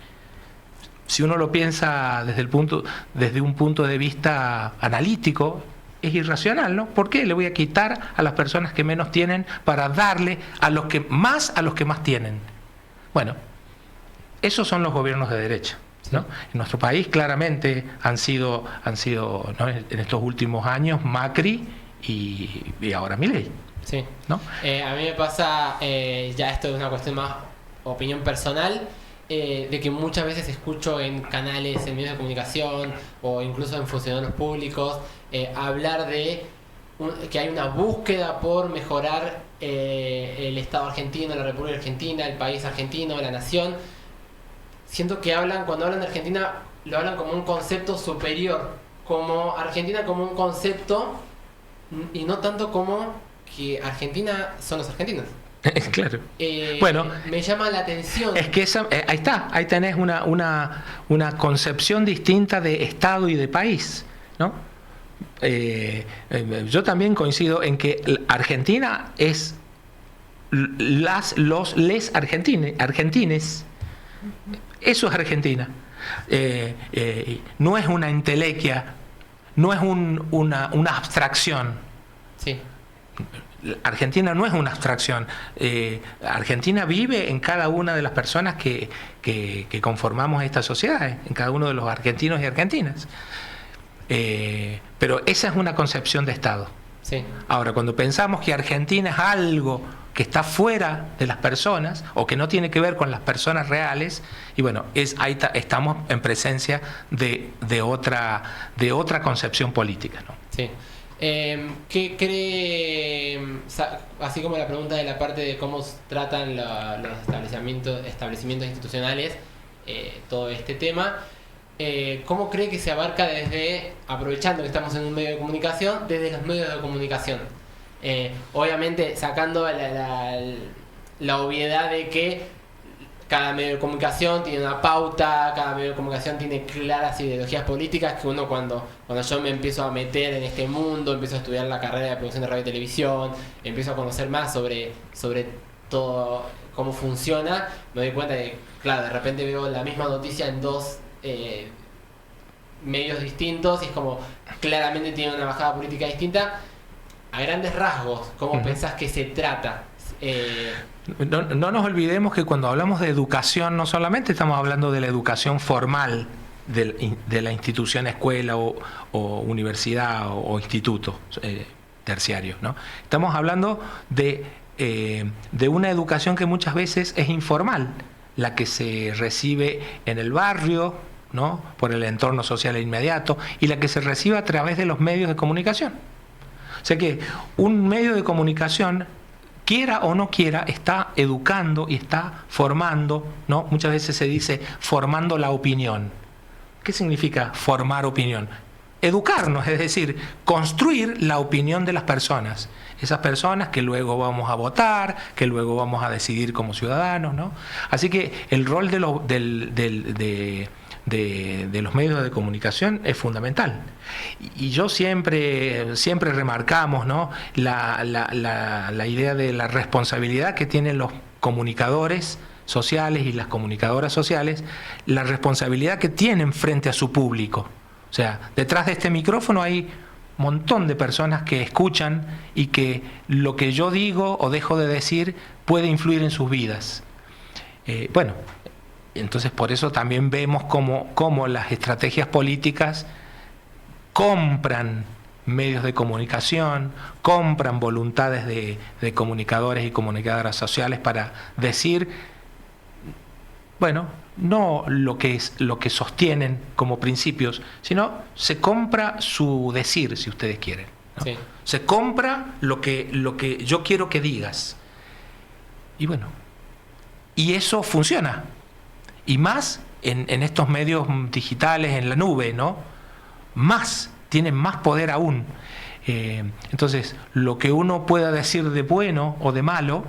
Si uno lo piensa desde un punto de vista analítico, es irracional, ¿no? ¿Por qué le voy a quitar a las personas que menos tienen para darle a los que más tienen? Bueno, esos son los gobiernos de derecha, ¿no? En nuestro país claramente han sido, ¿no?, en estos últimos años Macri y ahora Milei. Sí. ¿No? A mí me pasa, ya esto es una cuestión más opinión personal, de que muchas veces escucho en canales, en medios de comunicación o incluso en funcionarios públicos hablar de que hay una búsqueda por mejorar el Estado argentino, la República Argentina, el país argentino, la nación. Siento que cuando hablan de Argentina, lo hablan como un concepto superior, como Argentina como un concepto, y no tanto como que Argentina son los argentinos. Claro. Bueno, me llama la atención. Es que ahí tenés una concepción distinta de Estado y de país, ¿no? Yo también coincido en que Argentina es les argentines. Eso es Argentina. No es una entelequia, no es una abstracción. Sí. Argentina no es una abstracción. Argentina vive en cada una de las personas que conformamos esta sociedad, en cada uno de los argentinos y argentinas. Pero esa es una concepción de Estado. Sí. Ahora, cuando pensamos que Argentina es algo que está fuera de las personas o que no tiene que ver con las personas reales, y bueno, ahí estamos en presencia de otra concepción política, ¿no? Sí. ¿Qué cree, así como la pregunta de la parte de cómo tratan los establecimientos institucionales, todo este tema, cómo cree que se abarca aprovechando que estamos en un medio de comunicación, desde los medios de comunicación? Obviamente sacando la obviedad de que cada medio de comunicación tiene una pauta, cada medio de comunicación tiene claras ideologías políticas que uno cuando yo me empiezo a meter en este mundo, empiezo a estudiar la carrera de producción de radio y televisión, empiezo a conocer más sobre todo cómo funciona, me doy cuenta de que, claro, de repente veo la misma noticia en dos medios distintos y es como claramente tiene una bajada política distinta. A grandes rasgos, ¿cómo pensás que se trata? No nos olvidemos que cuando hablamos de educación, no solamente estamos hablando de la educación formal de la institución, escuela o universidad o instituto terciario, ¿no? Estamos hablando de una educación que muchas veces es informal, la que se recibe en el barrio, ¿no?, por el entorno social inmediato, y la que se recibe a través de los medios de comunicación. O sea que un medio de comunicación, quiera o no quiera, está educando y está formando, ¿no? Muchas veces se dice formando la opinión. ¿Qué significa formar opinión? Educarnos, es decir, construir la opinión de las personas. Esas personas que luego vamos a votar, que luego vamos a decidir como ciudadanos, ¿no? Así que el rol de los medios de comunicación es fundamental. Y yo siempre remarcamos, ¿no?, la idea de la responsabilidad que tienen los comunicadores sociales y las comunicadoras sociales, la responsabilidad que tienen frente a su público. O sea, detrás de este micrófono hay un montón de personas que escuchan y que lo que yo digo o dejo de decir puede influir en sus vidas. Bueno, entonces por eso también vemos cómo las estrategias políticas compran medios de comunicación, compran voluntades de comunicadores y comunicadoras sociales para decir, bueno, no lo que sostienen como principios, sino se compra su decir, si ustedes quieren, ¿no? Sí. Se compra lo que yo quiero que digas. Y bueno, y eso funciona. Y más en estos medios digitales, en la nube, ¿no? Tienen más poder aún. Entonces, lo que uno pueda decir de bueno o de malo,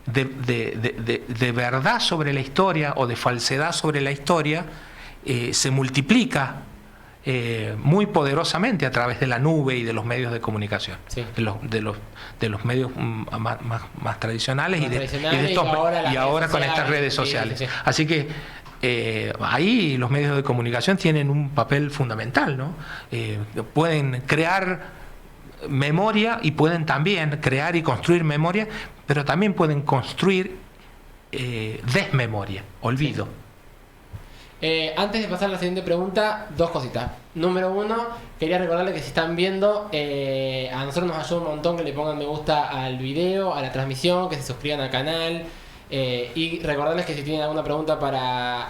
de verdad sobre la historia o de falsedad sobre la historia, se multiplica muy poderosamente a través de la nube y de los medios de comunicación, sí, de los medios más tradicionales, y ahora con estas redes sociales. Sí, sí. Así que ahí los medios de comunicación tienen un papel fundamental, ¿no? Pueden crear memoria y pueden también crear y construir memoria, pero también pueden construir desmemoria, olvido. Antes de pasar a la siguiente pregunta, dos cositas. Número uno, quería recordarles que si están viendo, a nosotros nos ayuda un montón que le pongan me gusta al video, a la transmisión, que se suscriban al canal, y recordarles que si tienen alguna pregunta para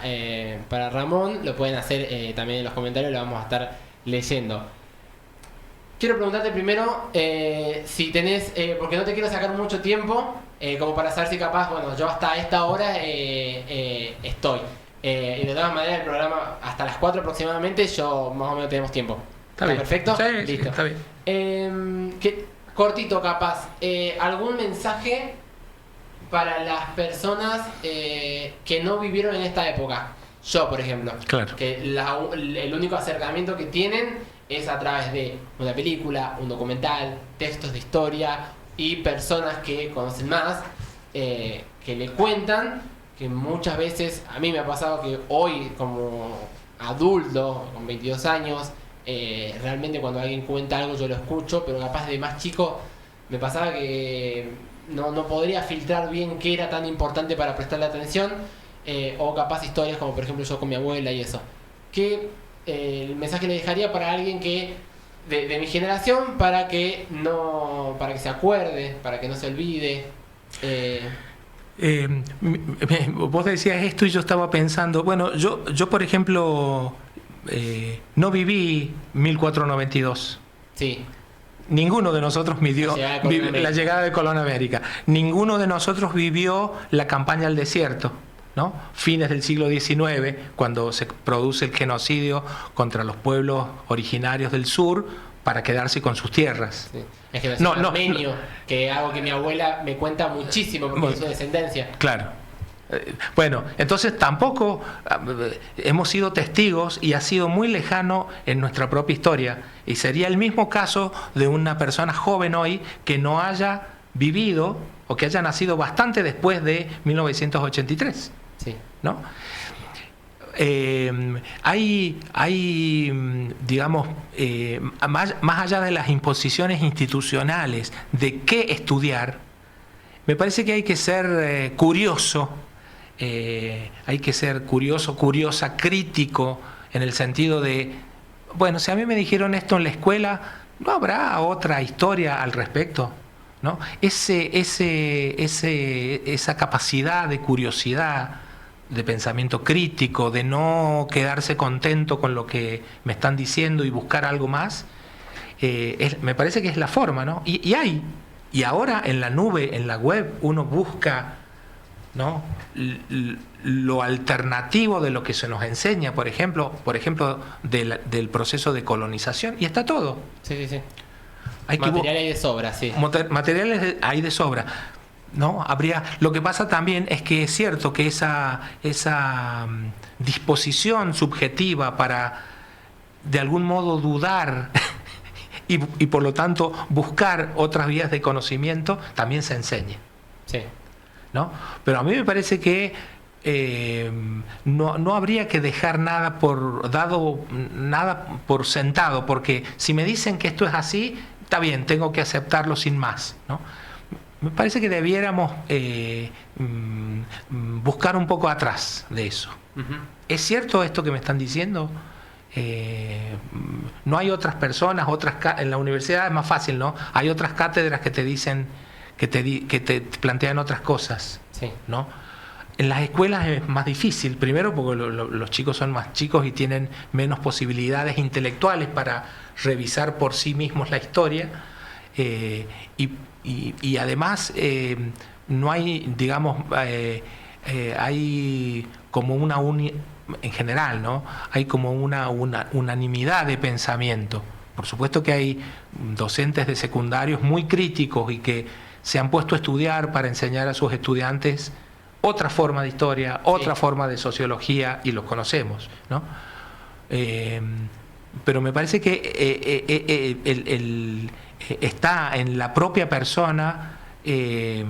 Ramón, lo pueden hacer también en los comentarios, lo vamos a estar leyendo. Quiero preguntarte primero si tenés, porque no te quiero sacar mucho tiempo, como para saber si capaz, bueno, yo hasta esta hora estoy. Y de todas maneras el programa hasta las 4 aproximadamente, yo más o menos tenemos tiempo. ¿Está bien? ¿Perfecto? Sí, listo. Sí, está bien. Cortito capaz, ¿algún mensaje para las personas que no vivieron en esta época? Yo, por ejemplo, claro, que el único acercamiento que tienen es a través de una película, un documental, textos de historia y personas que conocen más, que le cuentan, que muchas veces, a mí me ha pasado que hoy como adulto, con 22 años, realmente cuando alguien cuenta algo yo lo escucho, pero capaz de más chico me pasaba que no podría filtrar bien qué era tan importante para prestarle atención, o capaz historias como por ejemplo yo con mi abuela y eso. El mensaje le dejaría para alguien que de mi generación para que se acuerde, para que no se olvide. Vos decías esto y yo estaba pensando, bueno, yo por ejemplo no viví 1492. Sí. Ninguno de nosotros vivió la llegada de Colón a América. Ninguno de nosotros vivió la campaña al desierto, ¿no? Fines del siglo XIX, cuando se produce el genocidio contra los pueblos originarios del sur para quedarse con sus tierras. Sí. Es que armenio, que es algo que mi abuela me cuenta muchísimo porque es su descendencia. Claro. Bueno, entonces tampoco hemos sido testigos y ha sido muy lejano en nuestra propia historia. Y sería el mismo caso de una persona joven hoy que no haya vivido o que haya nacido bastante después de 1983. Sí. ¿No? Hay digamos, más allá de las imposiciones institucionales de qué estudiar, me parece que hay que ser curioso, curiosa, crítico, en el sentido de, bueno, si a mí me dijeron esto en la escuela, ¿no habrá otra historia al respecto? ¿No? Esa capacidad de curiosidad, de pensamiento crítico, de no quedarse contento con lo que me están diciendo y buscar algo más, me parece que es la forma, ¿no? Y ahora en la nube, en la web, uno busca, ¿no?, lo alternativo de lo que se nos enseña, por ejemplo del proceso de colonización, y está todo. Sí, sí, sí. Material hay de sobra, sí. Materiales hay de sobra, ¿no? Lo que pasa también es que es cierto que esa disposición subjetiva para de algún modo dudar y por lo tanto buscar otras vías de conocimiento también se enseña. Sí. ¿No? Pero a mí me parece que no habría que dejar nada por sentado, porque si me dicen que esto es así, está bien, tengo que aceptarlo sin más, ¿no? Me parece que debiéramos buscar un poco atrás de eso. Uh-huh. ¿Es cierto esto que me están diciendo? No hay otras personas, en la universidad es más fácil, ¿no? Hay otras cátedras que te dicen, que te plantean otras cosas, sí, ¿no? En las escuelas es más difícil, primero porque los chicos son más chicos y tienen menos posibilidades intelectuales para revisar por sí mismos la historia, y además no hay, digamos, hay como en general, ¿no? Hay como una unanimidad de pensamiento. Por supuesto que hay docentes de secundarios muy críticos y que se han puesto a estudiar para enseñar a sus estudiantes otra forma de historia, otra forma de sociología, y los conocemos, ¿no? Pero me parece que está en la propia persona me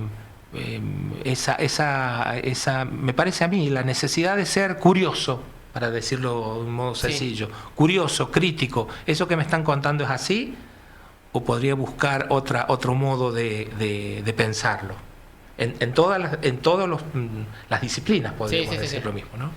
parece a mí, la necesidad de ser curioso, para decirlo de un modo sencillo, curioso, crítico. ¿Eso que me están contando es así? ¿O podría buscar otro modo de pensarlo? En todas las disciplinas podríamos decir lo mismo, ¿no?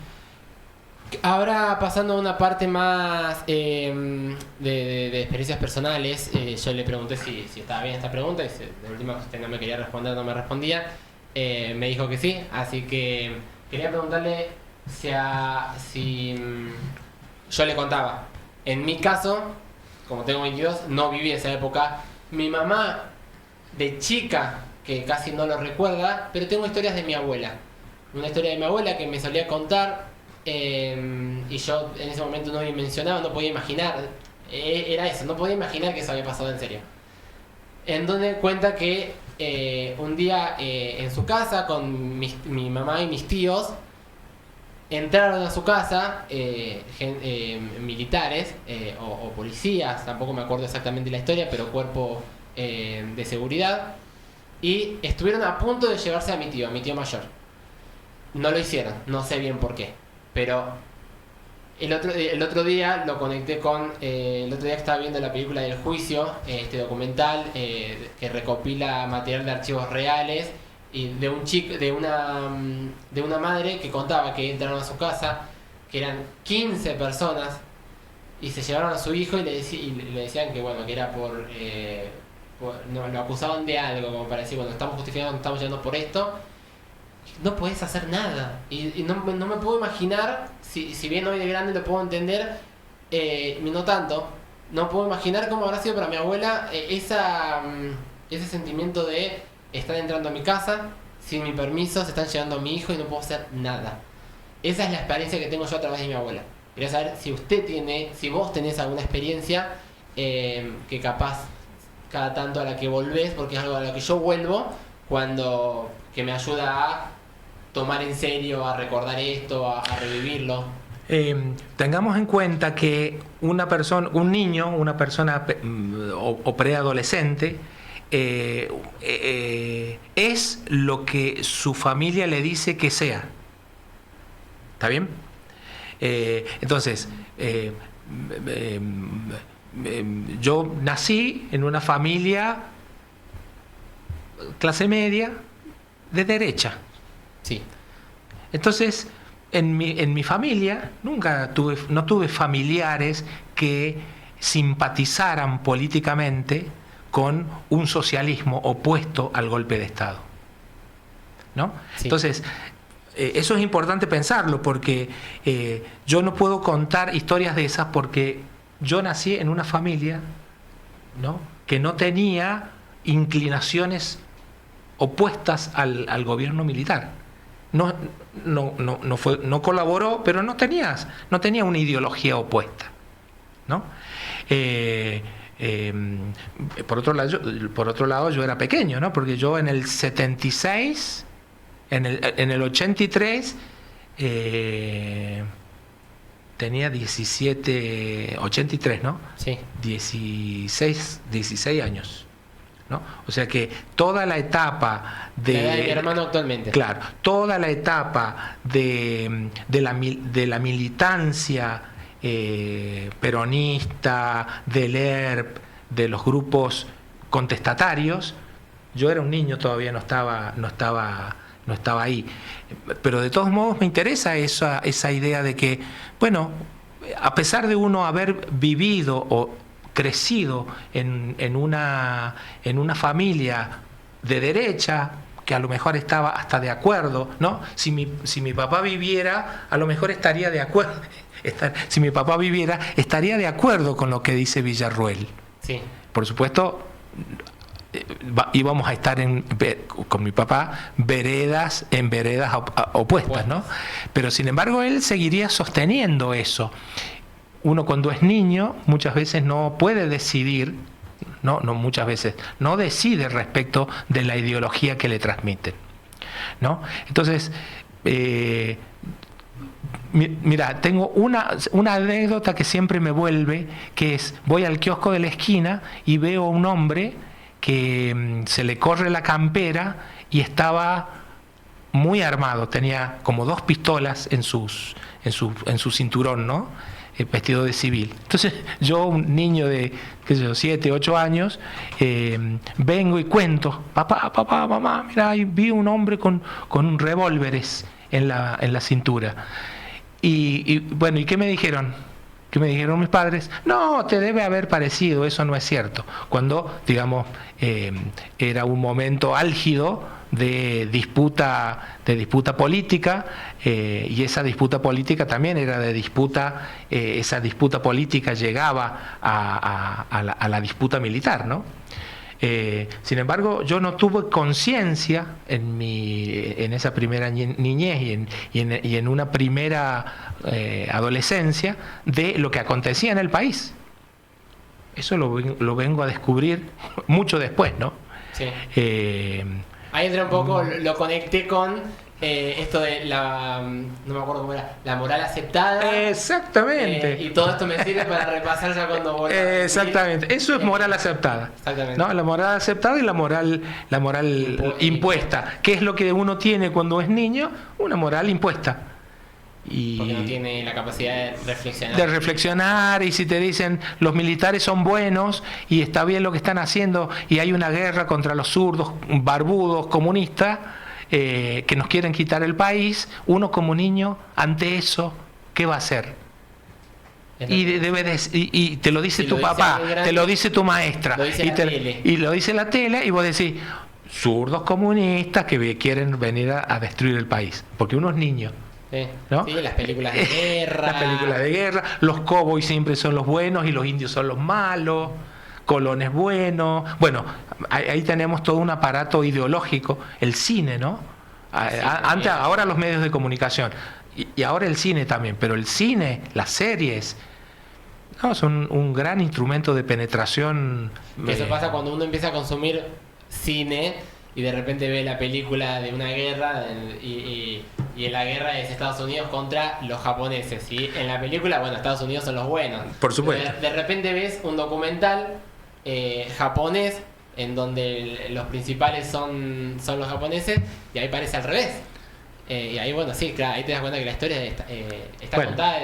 Ahora pasando a una parte más de experiencias personales, yo le pregunté si estaba bien esta pregunta, y de última usted no me quería responder, no me respondía, me dijo que sí, así que quería preguntarle si yo le contaba, en mi caso, como tengo 22, no viví esa época. Mi mamá de chica, que casi no lo recuerda, pero tengo historias de mi abuela. Una historia de mi abuela que me solía contar, y yo en ese momento no dimensionaba, no podía imaginar, era eso, no podía imaginar que eso había pasado en serio. En donde cuenta que un día en su casa con mi mamá y mis tíos, entraron a su casa militares o policías, tampoco me acuerdo exactamente la historia, pero cuerpo de seguridad, y estuvieron a punto de llevarse a mi tío mayor. No lo hicieron, no sé bien por qué, pero el otro día lo conecté con el otro día que estaba viendo la película del juicio, este documental que recopila material de archivos reales, y de un chico, de una madre que contaba que entraron a su casa, que eran 15 personas, y se llevaron a su hijo y le decían que bueno, que era no, lo acusaban de algo, como para decir, bueno, estamos justificando, nos estamos llevando por esto. No podés hacer nada, y no me puedo imaginar, si bien hoy de grande lo puedo entender, no tanto, no puedo imaginar cómo habrá sido para mi abuela ese sentimiento de están entrando a mi casa sin mi permiso, se están llevando a mi hijo y no puedo hacer nada. Esa es la experiencia que tengo yo a través de mi abuela. Quería saber si vos tenés alguna experiencia que capaz cada tanto a la que volvés, porque es algo a lo que yo vuelvo que me ayuda a tomar en serio, a recordar esto, a revivirlo. Tengamos en cuenta que un niño, una persona o preadolescente, es lo que su familia le dice que sea. ¿Está bien? Entonces, yo nací en una familia clase media de derecha. Sí. Entonces, en mi familia no tuve familiares que simpatizaran políticamente con un socialismo opuesto al golpe de Estado, ¿no? Sí. Entonces, eso es importante pensarlo, porque yo no puedo contar historias de esas porque yo nací en una familia, ¿no?, que no tenía inclinaciones opuestas al gobierno militar. No colaboró, pero no tenía una ideología opuesta, ¿no? Por otro lado, yo era pequeño, ¿no? Porque yo en el 76, en el 83, tenía 17, 83, ¿no? Sí. 16 años, ¿no? O sea que toda la etapa de... La edad de mi hermano actualmente. Claro, toda la etapa de la militancia peronista, del ERP, de los grupos contestatarios, yo era un niño, todavía no estaba ahí. Pero de todos modos me interesa esa idea de que, bueno, a pesar de uno haber vivido o crecido en una familia de derecha, que a lo mejor estaba hasta de acuerdo, ¿no? Si mi papá viviera, a lo mejor estaría de acuerdo. Si mi papá viviera, estaría de acuerdo con lo que dice Villarruel. Sí. Por supuesto, íbamos a estar con mi papá en veredas opuestas, ¿no? Pero sin embargo él seguiría sosteniendo eso. Uno cuando es niño muchas veces no puede decidir, no muchas veces, no decide respecto de la ideología que le transmiten, ¿no? Entonces, mira, tengo una anécdota que siempre me vuelve, que es, voy al kiosco de la esquina y veo a un hombre que se le corre la campera y estaba muy armado, tenía como 2 pistolas en su cinturón, ¿no? Vestido de civil. Entonces yo, un niño de, qué sé yo, 7, 8 años, vengo y cuento, papá, mamá, mira, vi un hombre con un revólveres en la cintura. Y bueno, ¿y qué me dijeron? ¿Qué me dijeron mis padres? No, te debe haber parecido, eso no es cierto. Cuando, digamos, era un momento álgido de disputa política, y esa disputa política también era de disputa, esa disputa política llegaba a la disputa militar, ¿no? Sin embargo, yo no tuve conciencia en esa primera niñez y en una primera adolescencia de lo que acontecía en el país. Eso lo vengo a descubrir mucho después, ¿no? Sí. Ahí entra un poco, lo conecté con esto de no me acuerdo cómo era, la moral aceptada. Exactamente. Y todo esto me sirve para repasar ya cuando voy a... Exactamente, eso es moral aceptada. Exactamente. ¿No? La moral aceptada y la moral impuesta. ¿Qué es lo que uno tiene cuando es niño? Una moral impuesta. Porque no tiene la capacidad de reflexionar. De reflexionar, y si te dicen los militares son buenos y está bien lo que están haciendo y hay una guerra contra los zurdos, barbudos, comunistas, que nos quieren quitar el país, uno como niño, ante eso, ¿qué va a hacer? Y te lo dice tu papá, te lo dice tu maestra, y lo dice la tele, y vos decís, zurdos comunistas que quieren venir a destruir el país, porque uno es niño. ¿No? Sí, las películas de guerra. Las películas de guerra, los cowboys siempre son los buenos y los indios son los malos, Colón es bueno. Bueno, ahí tenemos todo un aparato ideológico, el cine, ¿no? Antes, ahora los medios de comunicación y ahora el cine también, pero el cine, las series, no, son un gran instrumento de penetración. Eso pasa cuando uno empieza a consumir cine y de repente ve la película de una guerra y en la guerra es Estados Unidos contra los japoneses, ¿sí? En la película, bueno, Estados Unidos son los buenos. Por supuesto. De repente ves un documental japonés en donde los principales son los japoneses y ahí parece al revés. Y ahí, bueno, sí, claro, ahí te das cuenta que la historia está contada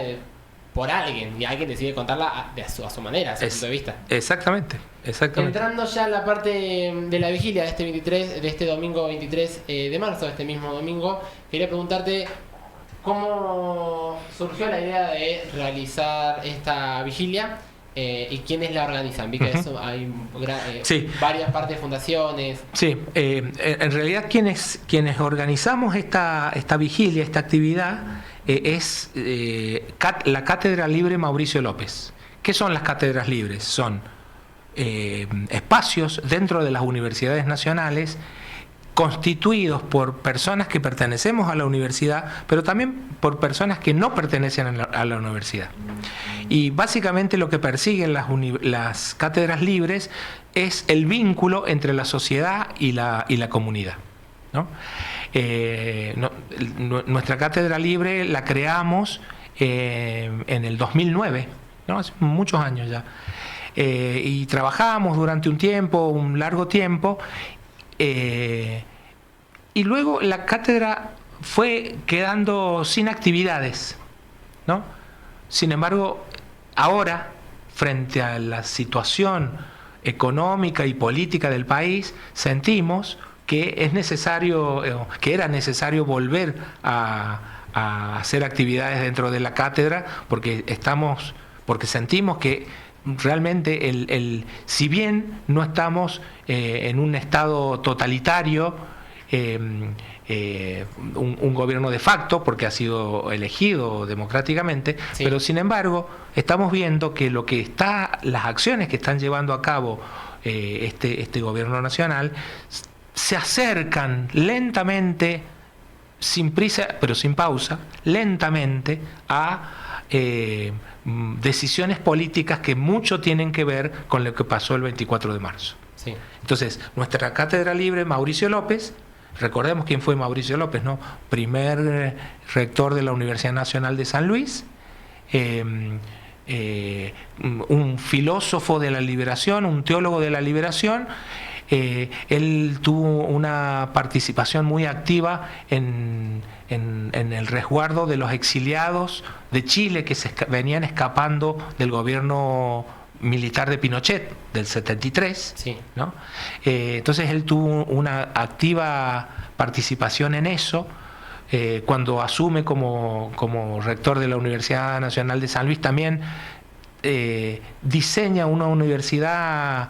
por alguien y alguien decide contarla a su manera, a su punto de vista. Exactamente. Entrando ya a la parte de la vigilia de este domingo 23 de marzo, este mismo domingo, quería preguntarte cómo surgió la idea de realizar esta vigilia ¿Y quiénes la organizan? Vi que eso hay Sí. varias partes de fundaciones. Sí, en realidad quienes organizamos esta vigilia, esta actividad, es la Cátedra Libre Mauricio López. ¿Qué son las cátedras libres? Son espacios dentro de las universidades nacionales constituidos por personas que pertenecemos a la universidad, pero también por personas que no pertenecen a la universidad. Y básicamente lo que persiguen las cátedras libres es el vínculo entre la sociedad y la comunidad, ¿no? Nuestra cátedra libre la creamos en el 2009, ¿no? Hace muchos años ya. Y trabajamos durante un largo tiempo. Y luego la cátedra fue quedando sin actividades, ¿no? Sin embargo, ahora, frente a la situación económica y política del país, sentimos que era necesario volver a hacer actividades dentro de la cátedra, porque sentimos que realmente si bien no estamos en un estado totalitario, un gobierno de facto, porque ha sido elegido democráticamente, sí, pero sin embargo estamos viendo que las acciones que están llevando a cabo este gobierno nacional se acercan lentamente, sin prisa pero sin pausa, lentamente a decisiones políticas que mucho tienen que ver con lo que pasó el 24 de marzo. Sí. Entonces, nuestra cátedra libre, Mauricio López, recordemos quién fue Mauricio López, ¿no? Primer rector de la Universidad Nacional de San Luis, un filósofo de la liberación, un teólogo de la liberación. Él tuvo una participación muy activa en el resguardo de los exiliados de Chile que se venían escapando del gobierno militar de Pinochet del 73, sí, ¿no? Entonces él tuvo una activa participación en eso. Cuando asume como rector de la Universidad Nacional de San Luis, también diseña una universidad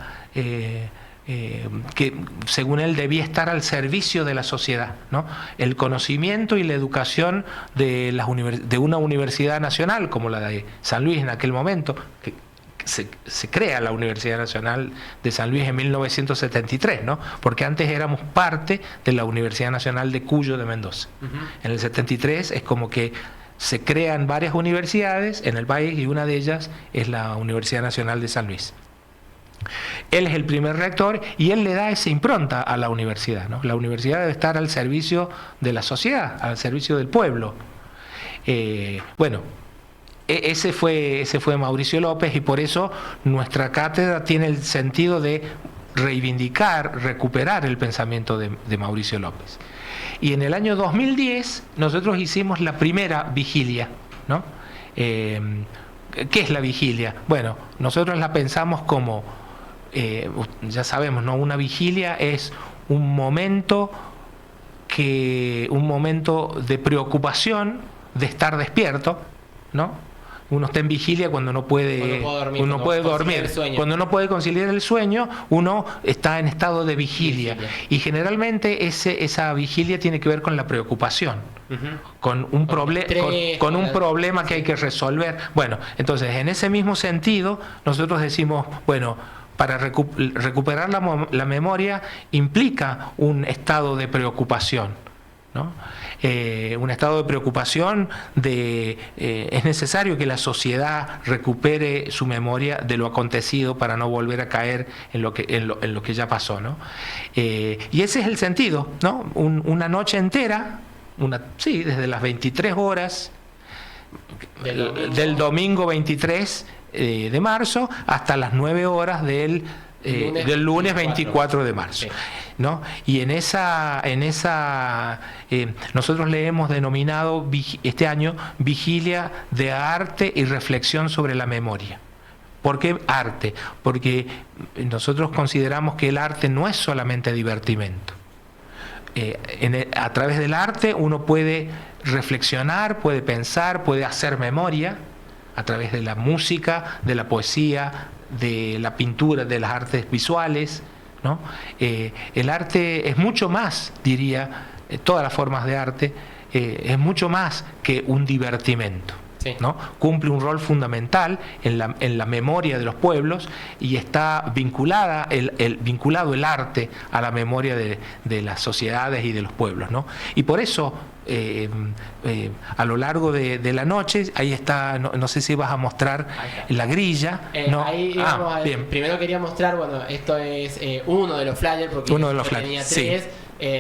que según él debía estar al servicio de la sociedad, ¿no? El conocimiento y la educación de una universidad nacional como la de San Luis en aquel momento, que se crea la Universidad Nacional de San Luis en 1973, ¿no? Porque antes éramos parte de la Universidad Nacional de Cuyo de Mendoza. En el 73 es como que se crean varias universidades en el país y una de ellas es la Universidad Nacional de San Luis. Él es el primer rector y él le da esa impronta a la universidad, ¿no? La universidad debe estar al servicio de la sociedad, al servicio del pueblo. Ese fue Mauricio López, y por eso nuestra cátedra tiene el sentido de recuperar el pensamiento de Mauricio López. Y en el año 2010 nosotros hicimos la primera vigilia, ¿no? ¿Qué es la vigilia? Bueno, nosotros la pensamos como, ya sabemos, ¿no? Una vigilia es un momento de preocupación, de estar despierto, ¿no? Uno está en vigilia cuando no puede dormir. Cuando no puede conciliar el sueño, uno está en estado de vigilia. Y generalmente esa vigilia tiene que ver con la preocupación, con un problema que hay que resolver. Bueno, entonces en ese mismo sentido nosotros decimos, bueno, para recuperar la memoria implica un estado de preocupación, ¿no? Un estado de preocupación es necesario que la sociedad recupere su memoria de lo acontecido para no volver a caer en lo que ya pasó, ¿no? Y ese es el sentido, ¿no? Una noche entera, desde las 23 horas del domingo 23 de marzo hasta las 9 horas del lunes 24 de marzo, ¿no? Y en esa nosotros le hemos denominado este año Vigilia de Arte y Reflexión sobre la Memoria. ¿Por qué arte? Porque nosotros consideramos que el arte no es solamente divertimento. A través del arte uno puede reflexionar, puede pensar, puede hacer memoria, a través de la música, de la poesía, de la pintura, de las artes visuales, ¿no? El arte es mucho más, diría, todas las formas de arte, es mucho más que un divertimento. Sí. ¿No? Cumple un rol fundamental en la memoria de los pueblos y está vinculado el arte a la memoria de las sociedades y de los pueblos, ¿no? Y por eso a lo largo de la noche, ahí está, no sé si vas a mostrar la grilla. ¿No? Ahí vamos bien. Primero quería mostrar, bueno, esto es uno de los flyers, porque uno de los flyers. Tenía tres. Sí.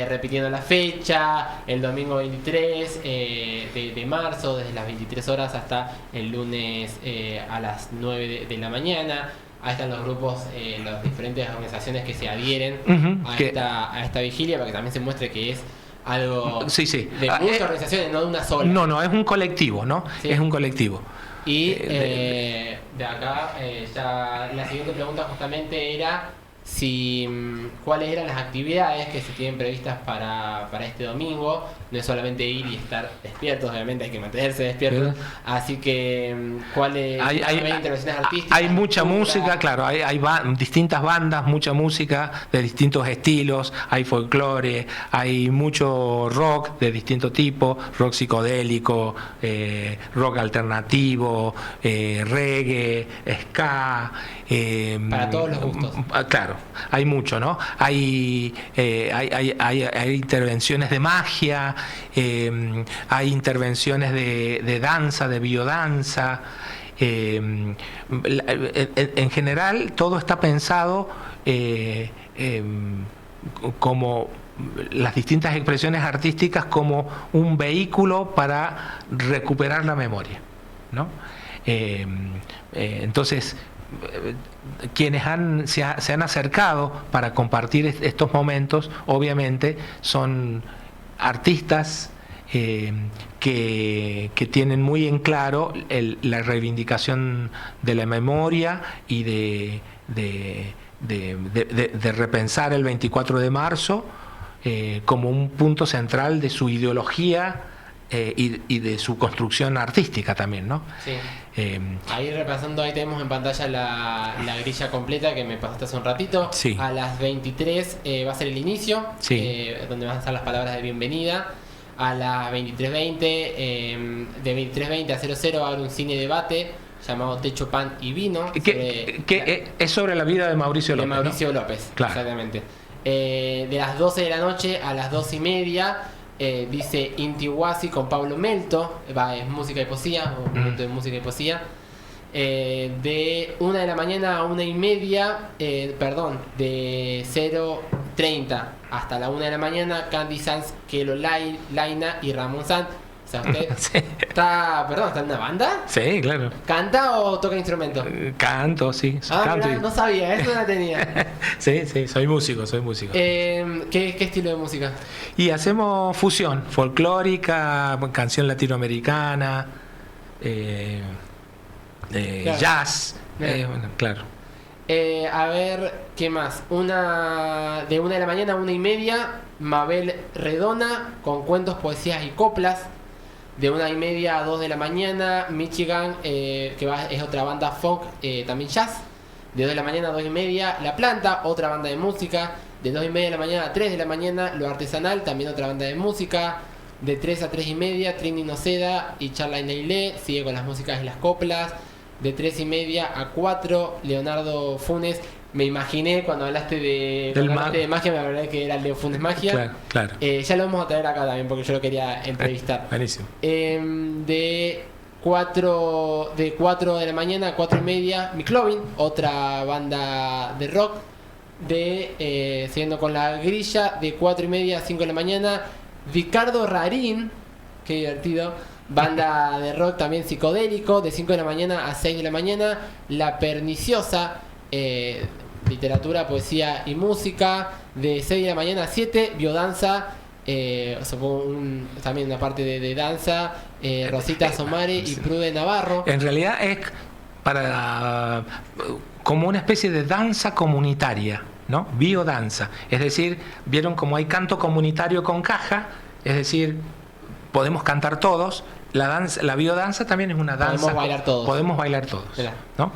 Repitiendo la fecha, el domingo 23 de marzo, desde las 23 horas hasta el lunes a las 9 de la mañana. Ahí están los grupos, las diferentes organizaciones que se adhieren a esta vigilia, para que también se muestre que es algo de muchas organizaciones, no de una sola. No, es un colectivo, ¿no? Sí. Es un colectivo. Y de acá, ya la siguiente pregunta justamente era cuáles eran las actividades que se tienen previstas para este domingo. No es solamente ir y estar despiertos, obviamente hay que mantenerse despiertos. Así que cuáles hay intervenciones artísticas. Hay mucha música, claro, hay distintas bandas, mucha música de distintos estilos, hay folclore, hay mucho rock de distinto tipo, rock psicodélico, rock alternativo, reggae, ska. Para todos los gustos. Claro, hay mucho, ¿no? Hay intervenciones de magia, hay intervenciones de danza, de biodanza. En general, todo está pensado como las distintas expresiones artísticas como un vehículo para recuperar la memoria, ¿no? Entonces, quienes se han acercado para compartir estos momentos, obviamente, son artistas que tienen muy en claro la reivindicación de la memoria y de repensar el 24 de marzo como un punto central de su ideología y de su construcción artística también, ¿no? Sí. Ahí repasando, ahí tenemos en pantalla la grilla completa que me pasaste hace un ratito. Sí. A las 23 va a ser el inicio, sí. Donde van a estar las palabras de bienvenida. A las 23:20, de 23:20 a 00 va a haber un cine debate llamado Techo, Pan y Vino. Es sobre la vida de Mauricio López. De Mauricio López, claro. Exactamente. De las 12 de la noche a las 12:30 dice Intihuasi con Pablo Melto, es música y poesía, un momento de música y poesía. De 1 de la mañana a 1:30, de 0:30 hasta la 1 de la mañana, Candy Sanz, Kelo Laina y Ramón Sanz. O sea, usted sí. ¿Está en una banda? Sí, claro. ¿Canta o toca instrumento? Canto, sí. Canto no sabía, eso no la tenía. Sí, soy músico. ¿Qué estilo de música? Y hacemos fusión, folclórica, canción latinoamericana, claro. Jazz, bueno, claro. A ver, ¿qué más? De 1 de la mañana a 1:30, Mabel Redona con cuentos, poesías y coplas. De 1:30 a 2 de la mañana, Michigan, es otra banda folk, también jazz. De 2 de la mañana a 2:30, La Planta, otra banda de música. De 2:30 de la mañana a 3 de la mañana, Lo Artesanal, también otra banda de música. De 3 a 3:30, Trini Noceda y Charla Neilé, sigue con las músicas y las coplas. De 3:30 a 4, Leonardo Funes. Me imaginé cuando hablaste de magia, me acordé que era Leo Funes Magia. Claro. Ya lo vamos a traer acá también porque yo lo quería entrevistar. Buenísimo. De 4 de la mañana a 4:30, Miclovin, otra banda de rock. Siguiendo con la grilla, de 4:30 a 5 de la mañana, Ricardo Rarín, qué divertido, banda de rock también psicodélico. De 5 de la mañana a 6 de la mañana, La Perniciosa, literatura, poesía y música. De 6 de la mañana a 7, biodanza, también una parte de danza, Rosita Somare y Prude Navarro. En realidad es como una especie de danza comunitaria, ¿no? Biodanza. Es decir, vieron como hay canto comunitario con caja, es decir, podemos cantar todos, La danza, la biodanza también es una danza. Podemos bailar todos. Podemos bailar todos, Mirá. ¿no?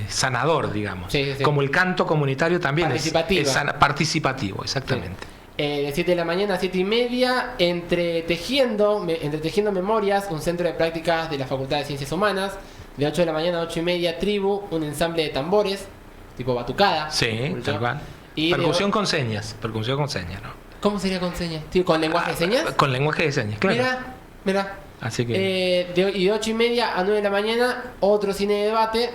Sanador, digamos. Sí, sí, sí. Como el canto comunitario también Participativo. Participativo, exactamente. De 7 de la mañana a 7 y media, Entretejiendo Memorias, un centro de prácticas de la Facultad de Ciencias Humanas. De 8 de la mañana a 8 y media, Tribu, un ensamble de tambores, tipo batucada. Sí, tal cual. Y percusión con señas, ¿no? ¿Cómo sería con señas? ¿Con lenguaje de señas? Con lenguaje de señas, claro. Mirá. Así que... y de 8 y media a 9 de la mañana, otro cine de debate,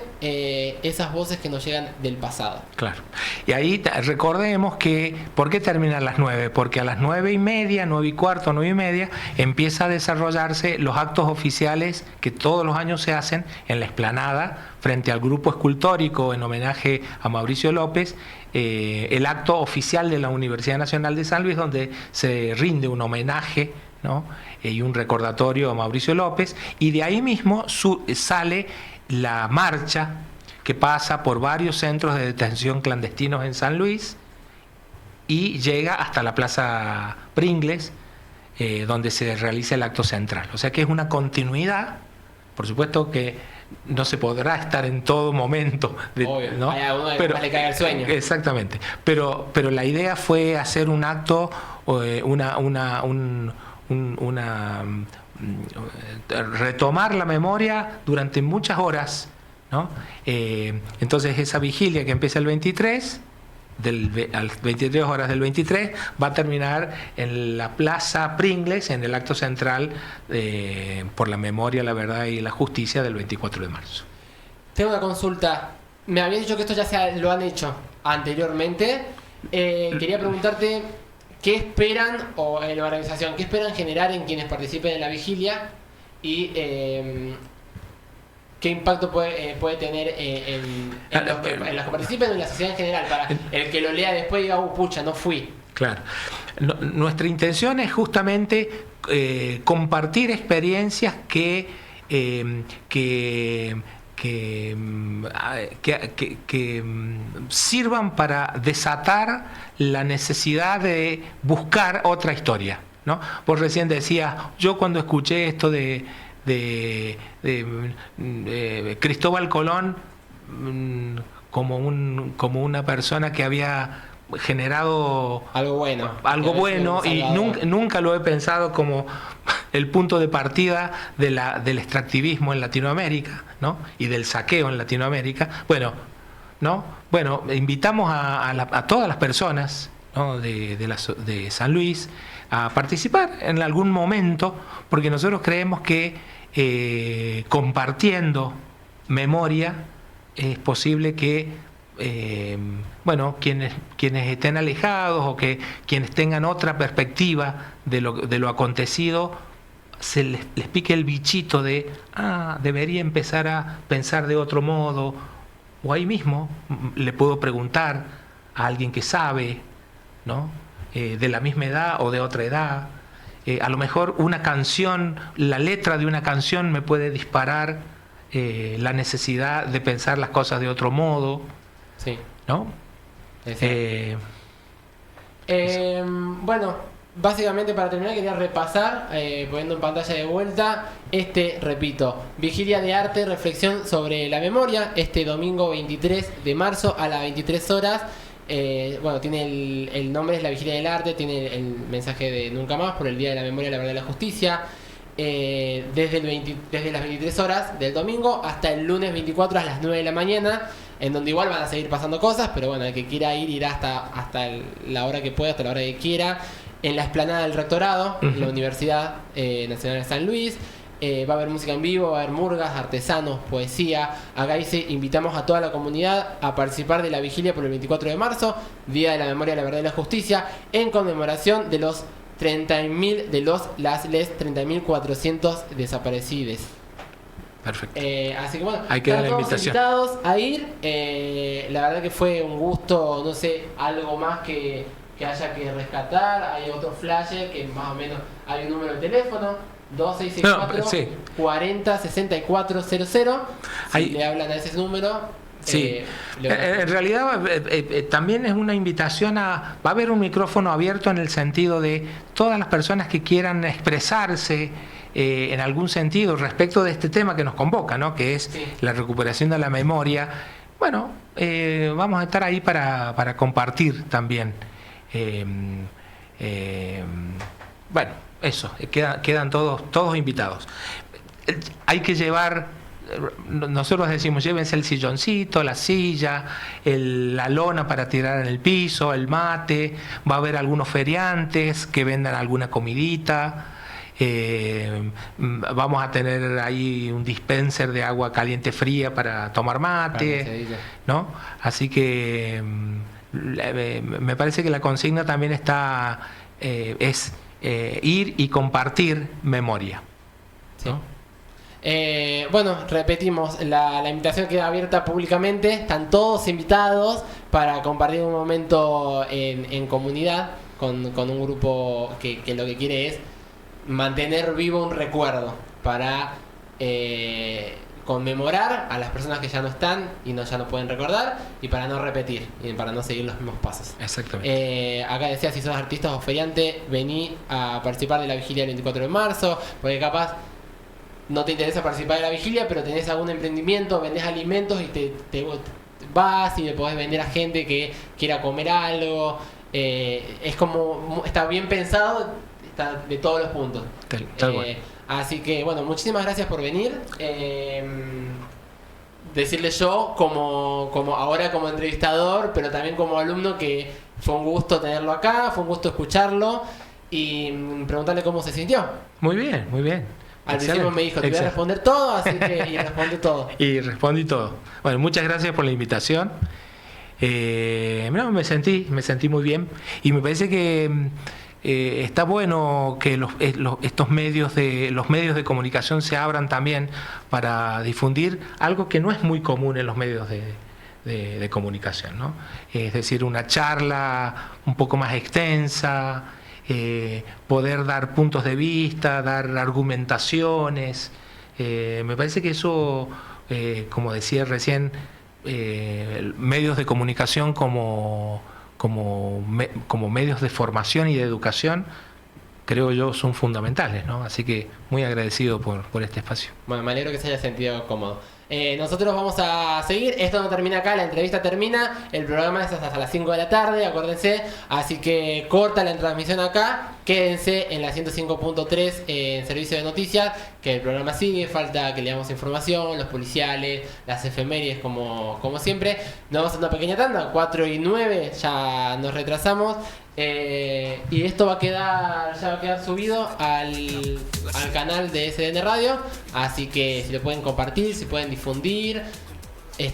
esas voces que nos llegan del pasado. Claro. Y ahí recordemos que, ¿por qué termina a las 9? Porque a las 9 y media, 9 y cuarto, 9 y media, empieza a desarrollarse los actos oficiales que todos los años se hacen en la explanada, frente al grupo escultórico en homenaje a Mauricio López, el acto oficial de la Universidad Nacional de San Luis, donde se rinde un homenaje, ¿no? Y un recordatorio a Mauricio López, y de ahí mismo sale la marcha que pasa por varios centros de detención clandestinos en San Luis y llega hasta la Plaza Pringles, donde se realiza el acto central. O sea que es una continuidad. Por supuesto que no se podrá estar en todo momento, Obvio, ¿no? hay a uno que pero le cae el sueño. Exactamente. Pero la idea fue hacer un acto, retomar la memoria durante muchas horas, ¿no? Entonces esa vigilia que empieza el 23, a las 23 horas del 23, va a terminar en la Plaza Pringles, en el acto central por la memoria, la verdad y la justicia del 24 de marzo. Tengo una consulta. Me habías dicho que esto ya lo han hecho anteriormente. Quería preguntarte qué esperan, o en la organización, qué esperan generar en quienes participen en la vigilia y qué impacto puede tener en los que participen o en la sociedad en general, para el que lo lea después y diga, pucha, no fui. Claro. Nuestra intención es justamente compartir experiencias que sirvan para desatar la necesidad de buscar otra historia, ¿no? Vos recién decías, yo cuando escuché esto de Cristóbal Colón como una persona que había generado algo bueno y nunca lo he pensado como el punto de partida del extractivismo en Latinoamérica, ¿no? Y del saqueo en Latinoamérica. Bueno, invitamos a todas las personas, ¿no? de San Luis a participar en algún momento, porque nosotros creemos que compartiendo memoria es posible que quienes estén alejados o que quienes tengan otra perspectiva de lo acontecido, se les pique el bichito de debería empezar a pensar de otro modo, o ahí mismo le puedo preguntar a alguien que sabe, ¿no? De la misma edad o de otra edad. A lo mejor una canción, la letra de una canción me puede disparar la necesidad de pensar las cosas de otro modo. Sí. ¿No? Bueno, básicamente para terminar quería repasar, poniendo en pantalla de vuelta, repito, Vigilia de Arte, reflexión sobre la memoria, este domingo 23 de marzo a las 23 horas. Tiene el nombre, es la Vigilia del Arte, tiene el mensaje de Nunca Más por el Día de la Memoria, la Verdad y la Justicia. Desde las 23 horas del domingo hasta el lunes 24 a las 9 de la mañana, en donde igual van a seguir pasando cosas, pero bueno, el que quiera ir irá hasta la hora que pueda, hasta la hora que quiera, en la explanada del Rectorado, en la Universidad Nacional de San Luis. Va a haber música en vivo, va a haber murgas, artesanos, poesía. Acá dice, invitamos a toda la comunidad a participar de la vigilia por el 24 de marzo, Día de la Memoria, la Verdad y la Justicia, en conmemoración de los 30.000 de las 30.400 desaparecidos. Perfecto. Así que bueno, hay que dar la invitación. Invitados a ir. La verdad que fue un gusto, no sé, algo más que haya que rescatar. Hay otro flyer que más o menos hay un número de teléfono 2664 40 6400. Si le hablan a ese número. Sí, en realidad también es una invitación va a haber un micrófono abierto en el sentido de todas las personas que quieran expresarse en algún sentido respecto de este tema que nos convoca, ¿no? Que es la recuperación de la memoria. Bueno, vamos a estar ahí para compartir también. Bueno, eso, quedan todos invitados. Hay que llevar... Nosotros decimos, llévense el silloncito, la silla, la lona para tirar en el piso, el mate, va a haber algunos feriantes que vendan alguna comidita, vamos a tener ahí un dispenser de agua caliente fría para tomar mate, ¿no? Así que me parece que la consigna también es ir y compartir memoria, ¿no? Bueno, repetimos, la invitación queda abierta públicamente, están todos invitados para compartir un momento en comunidad con un grupo que lo que quiere es mantener vivo un recuerdo para conmemorar a las personas que ya no están y ya no pueden recordar, y para no repetir y para no seguir los mismos pasos. Exactamente. Acá decía, si sos artista o feriante, vení a participar de la vigilia del 24 de marzo, porque capaz no te interesa participar de la vigilia, pero tenés algún emprendimiento, vendés alimentos y te vas y le podés vender a gente que quiera comer algo. Es como, está bien pensado, está de todos los puntos. Tal cual. Así que, bueno, muchísimas gracias por venir. Decirle yo, como ahora como entrevistador, pero también como alumno, que fue un gusto tenerlo acá, fue un gusto escucharlo y preguntarle cómo se sintió. Muy bien, muy bien. Al principio me dijo, te voy a responder todo, así que y responde todo. Y respondí todo. Bueno, muchas gracias por la invitación. No, me sentí muy bien. Y me parece que está bueno que estos medios de comunicación se abran también para difundir algo que no es muy común en los medios de comunicación, ¿no? Es decir, una charla un poco más extensa, poder dar puntos de vista, dar argumentaciones. Me parece que eso, como decía recién, medios de comunicación como medios de formación y de educación, creo yo, son fundamentales, ¿no? Así que muy agradecido por este espacio. Bueno, me alegro que se haya sentido cómodo. Nosotros vamos a seguir, esto no termina acá, la entrevista termina, el programa es hasta las 5 de la tarde, acuérdense, así que corta la transmisión acá, quédense en la 105.3 en servicio de noticias, que el programa sigue, falta que leamos información, los policiales, las efemérides como siempre. Nos vamos a una pequeña tanda, 4:09, ya nos retrasamos. Y esto va a quedar subido al canal de SDN Radio, así que si lo pueden compartir, si pueden difundir,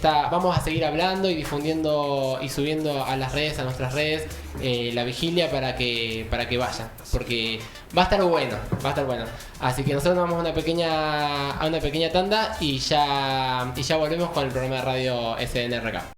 vamos a seguir hablando y difundiendo y subiendo a nuestras redes, la vigilia para que vayan, porque va a estar bueno. Así que nosotros nos vamos a una pequeña tanda y ya volvemos con el programa de radio SDN Recap.